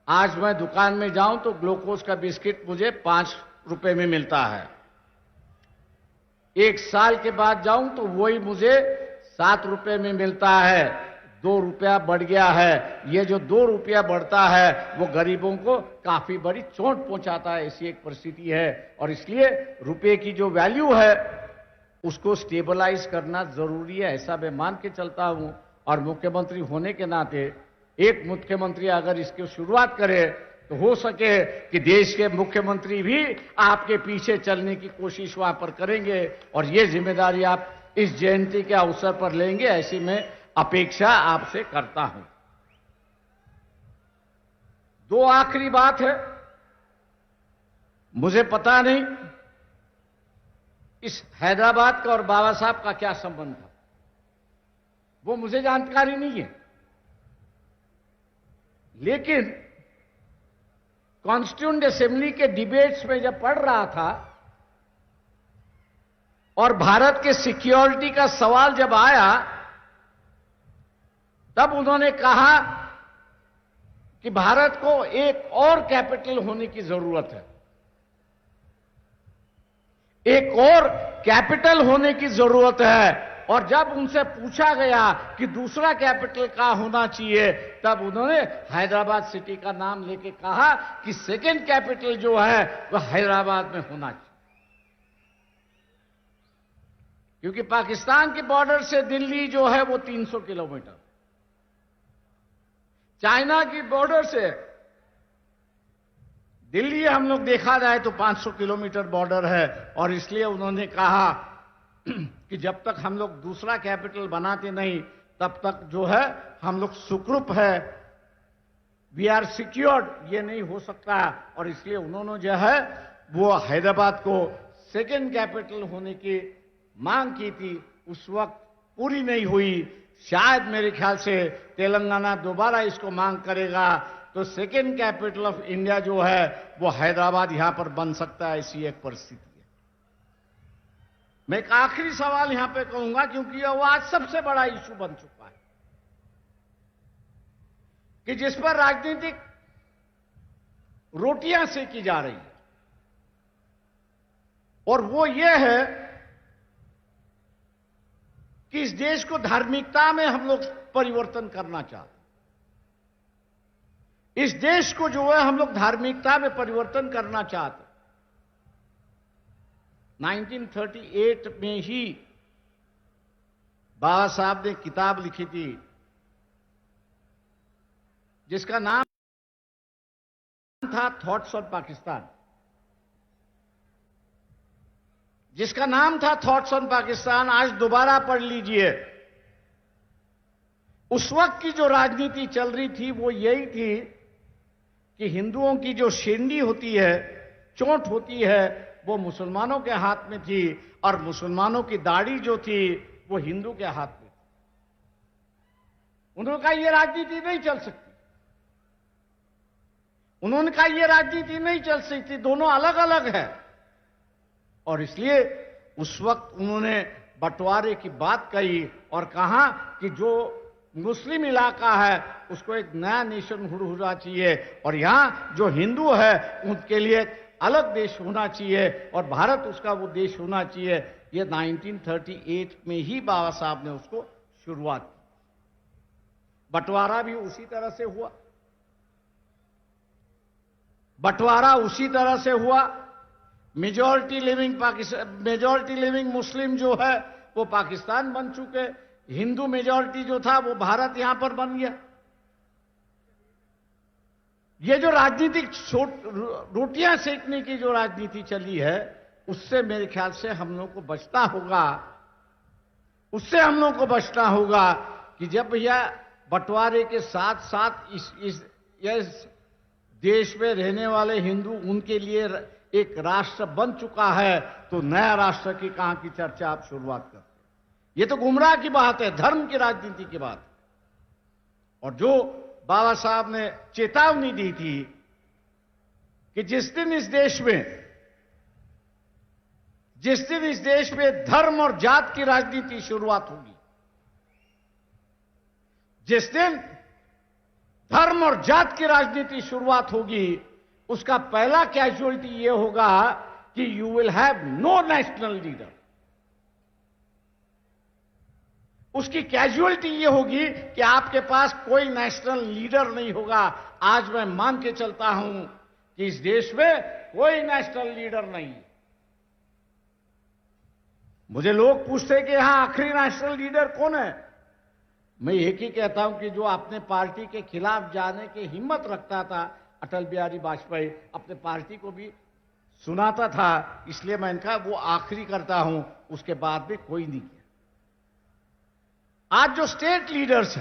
आज मैं दुकान में जाऊं तो ग्लूकोज का बिस्किट मुझे 5 रुपए में मिलता है, 1 साल के बाद जाऊं तो वही मुझे 7 रुपए में मिलता है, 2 रुपया बढ़ गया है। ये जो 2 रुपया बढ़ता है वो गरीबों को काफी बड़ी चोट पहुंचाता है, ऐसी एक परिस्थिति है। और इसलिए रुपए की जो वैल्यू है उसको स्टेबलाइज करना जरूरी है, ऐसा मैं मान के चलता हूं। और मुख्यमंत्री होने के नाते एक मुख्यमंत्री अगर इसकी शुरुआत करे तो हो सके कि देश के मुख्यमंत्री भी आपके पीछे चलने की कोशिश वहां पर करेंगे और ये जिम्मेदारी आप इस जयंती के अवसर पर लेंगे, ऐसी मैं अपेक्षा आपसे करता हूं। 2 आखिरी बात है, मुझे पता नहीं इस हैदराबाद का और बाबा साहब का क्या संबंध था, वो मुझे जानकारी नहीं है। लेकिन कॉन्स्टिट्यूएंट असेंबली के डिबेट्स में जब पढ़ रहा था और भारत के सिक्योरिटी का सवाल जब आया तब उन्होंने कहा कि भारत को एक और कैपिटल होने की जरूरत है, एक और कैपिटल होने की जरूरत है। और जब उनसे पूछा गया कि दूसरा कैपिटल कहां होना चाहिए, तब उन्होंने हैदराबाद सिटी का नाम लेके कहा कि सेकंड कैपिटल जो है वह हैदराबाद में होना चाहिए, क्योंकि पाकिस्तान के बॉर्डर से दिल्ली जो है वो 300 किलोमीटर, चाइना की बॉर्डर से दिल्ली हम लोग देखा जाए तो 500 किलोमीटर बॉर्डर है। और इसलिए उन्होंने कहा कि जब तक हम लोग दूसरा कैपिटल बनाते नहीं तब तक जो है हम लोग सुखरूप है, वी आर सिक्योर्ड, ये नहीं हो सकता। और इसलिए उन्होंने जो है वो हैदराबाद को सेकंड कैपिटल होने की मांग की थी, उस वक्त पूरी नहीं हुई। शायद मेरे ख्याल से तेलंगाना दोबारा इसको मांग करेगा तो सेकंड कैपिटल ऑफ इंडिया जो है वो हैदराबाद यहां पर बन सकता है, ऐसी एक परिस्थिति है। मैं एक आखिरी सवाल यहां पे कहूंगा, क्योंकि वो आज सबसे बड़ा इशू बन चुका है कि जिस पर राजनीतिक रोटियां सेकी जा रही है, और वो ये है कि इस देश को धार्मिकता में हम लोग परिवर्तन करना चाहते हैं। इस देश को जो है हम लोग धार्मिकता में परिवर्तन करना चाहते हैं। 1938 में ही बाबा साहब ने किताब लिखी थी जिसका नाम था थॉट्स ऑन पाकिस्तान, जिसका नाम था थॉट्स ऑन पाकिस्तान। आज दोबारा पढ़ लीजिए। उस वक्त की जो राजनीति चल रही थी वो यही थी कि हिंदुओं की जो शेंडी होती है, चोट होती है, वो मुसलमानों के हाथ में थी, और मुसलमानों की दाढ़ी जो थी वो हिंदू के हाथ में थी। उन्होंने कहा यह राजनीति नहीं चल सकती, उन्होंने कहा यह राजनीति नहीं चल सकती, दोनों अलग अलग है। और इसलिए उस वक्त उन्होंने बंटवारे की बात कही और कहा कि जो मुस्लिम इलाका है उसको एक नया नेशनहुड होना चाहिए, और यहां जो हिंदू है उनके लिए एक अलग देश होना चाहिए, और भारत उसका वो देश होना चाहिए। ये 1938 में ही बाबा साहब ने उसको शुरुआत की। बंटवारा भी उसी तरह से हुआ, बंटवारा उसी तरह से हुआ। मेजॉरिटी लिविंग मुस्लिम जो है वो पाकिस्तान बन चुके, हिंदू मेजॉरिटी जो था वो भारत यहां पर बन गया। ये जो राजनीतिक रोटियां सेकने की जो राजनीति चली है, उससे मेरे ख्याल से हम लोग को बचना होगा, उससे हम लोग को बचना होगा कि जब भैया बंटवारे के साथ साथ इस देश में रहने वाले हिंदू उनके लिए एक राष्ट्र बन चुका है, तो नया राष्ट्र की कहां की चर्चा आप शुरुआत करते हैं। ये तो गुमराह की बात है, धर्म की राजनीति की बात है। और जो बाबा साहब ने चेतावनी दी थी कि जिस दिन इस देश में धर्म और जात की राजनीति शुरुआत होगी, जिस दिन धर्म और जात की राजनीति शुरुआत होगी, उसका पहला कैजुअलिटी यह होगा कि you will have no national leader. उसकी कैजुअलिटी यह होगी कि आपके पास कोई नेशनल लीडर नहीं होगा। आज मैं मान के चलता हूं कि इस देश में कोई नेशनल लीडर नहीं। मुझे लोग पूछते हैं कि यहां आखिरी नेशनल लीडर कौन है। मैं एक ही कहता हूं कि जो अपने पार्टी के खिलाफ जाने की हिम्मत रखता था, अटल बिहारी वाजपेयी अपने पार्टी को भी सुनाता था, इसलिए मैं इनका वो आखिरी करता हूं, उसके बाद में कोई नहीं किया। आज जो स्टेट लीडर्स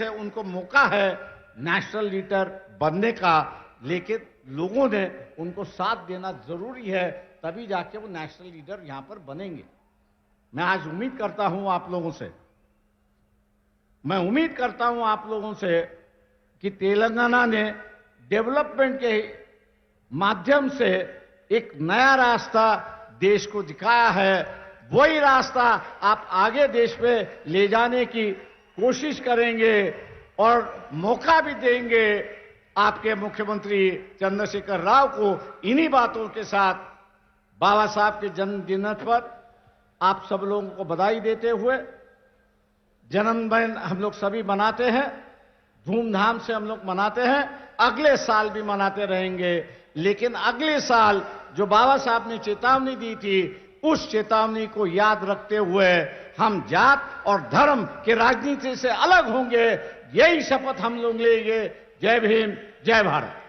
है उनको मौका है नेशनल लीडर बनने का, लेकिन लोगों ने उनको साथ देना जरूरी है, तभी जाके वो नेशनल लीडर यहां पर बनेंगे। मैं आज उम्मीद करता हूं आप लोगों से कि तेलंगाना ने डेवलपमेंट के माध्यम से एक नया रास्ता देश को दिखाया है। वही रास्ता आप आगे देश में ले जाने की कोशिश करेंगे और मौका भी देंगे आपके मुख्यमंत्री चंद्रशेखर राव को इन्हीं बातों के साथ बाबा साहब के जन्मदिन पर आप सब लोगों को बधाई देते हुए, जन्मदिन हम लोग सभी मनाते हैं, धूमधाम से हम लोग मनाते हैं, अगले साल भी मनाते रहेंगे। लेकिन अगले साल जो बाबा साहब ने चेतावनी दी थी, उस चेतावनी को याद रखते हुए हम जात और धर्म के राजनीति से अलग होंगे, यही शपथ हम लोग लेंगे। जय भीम, जय भारत।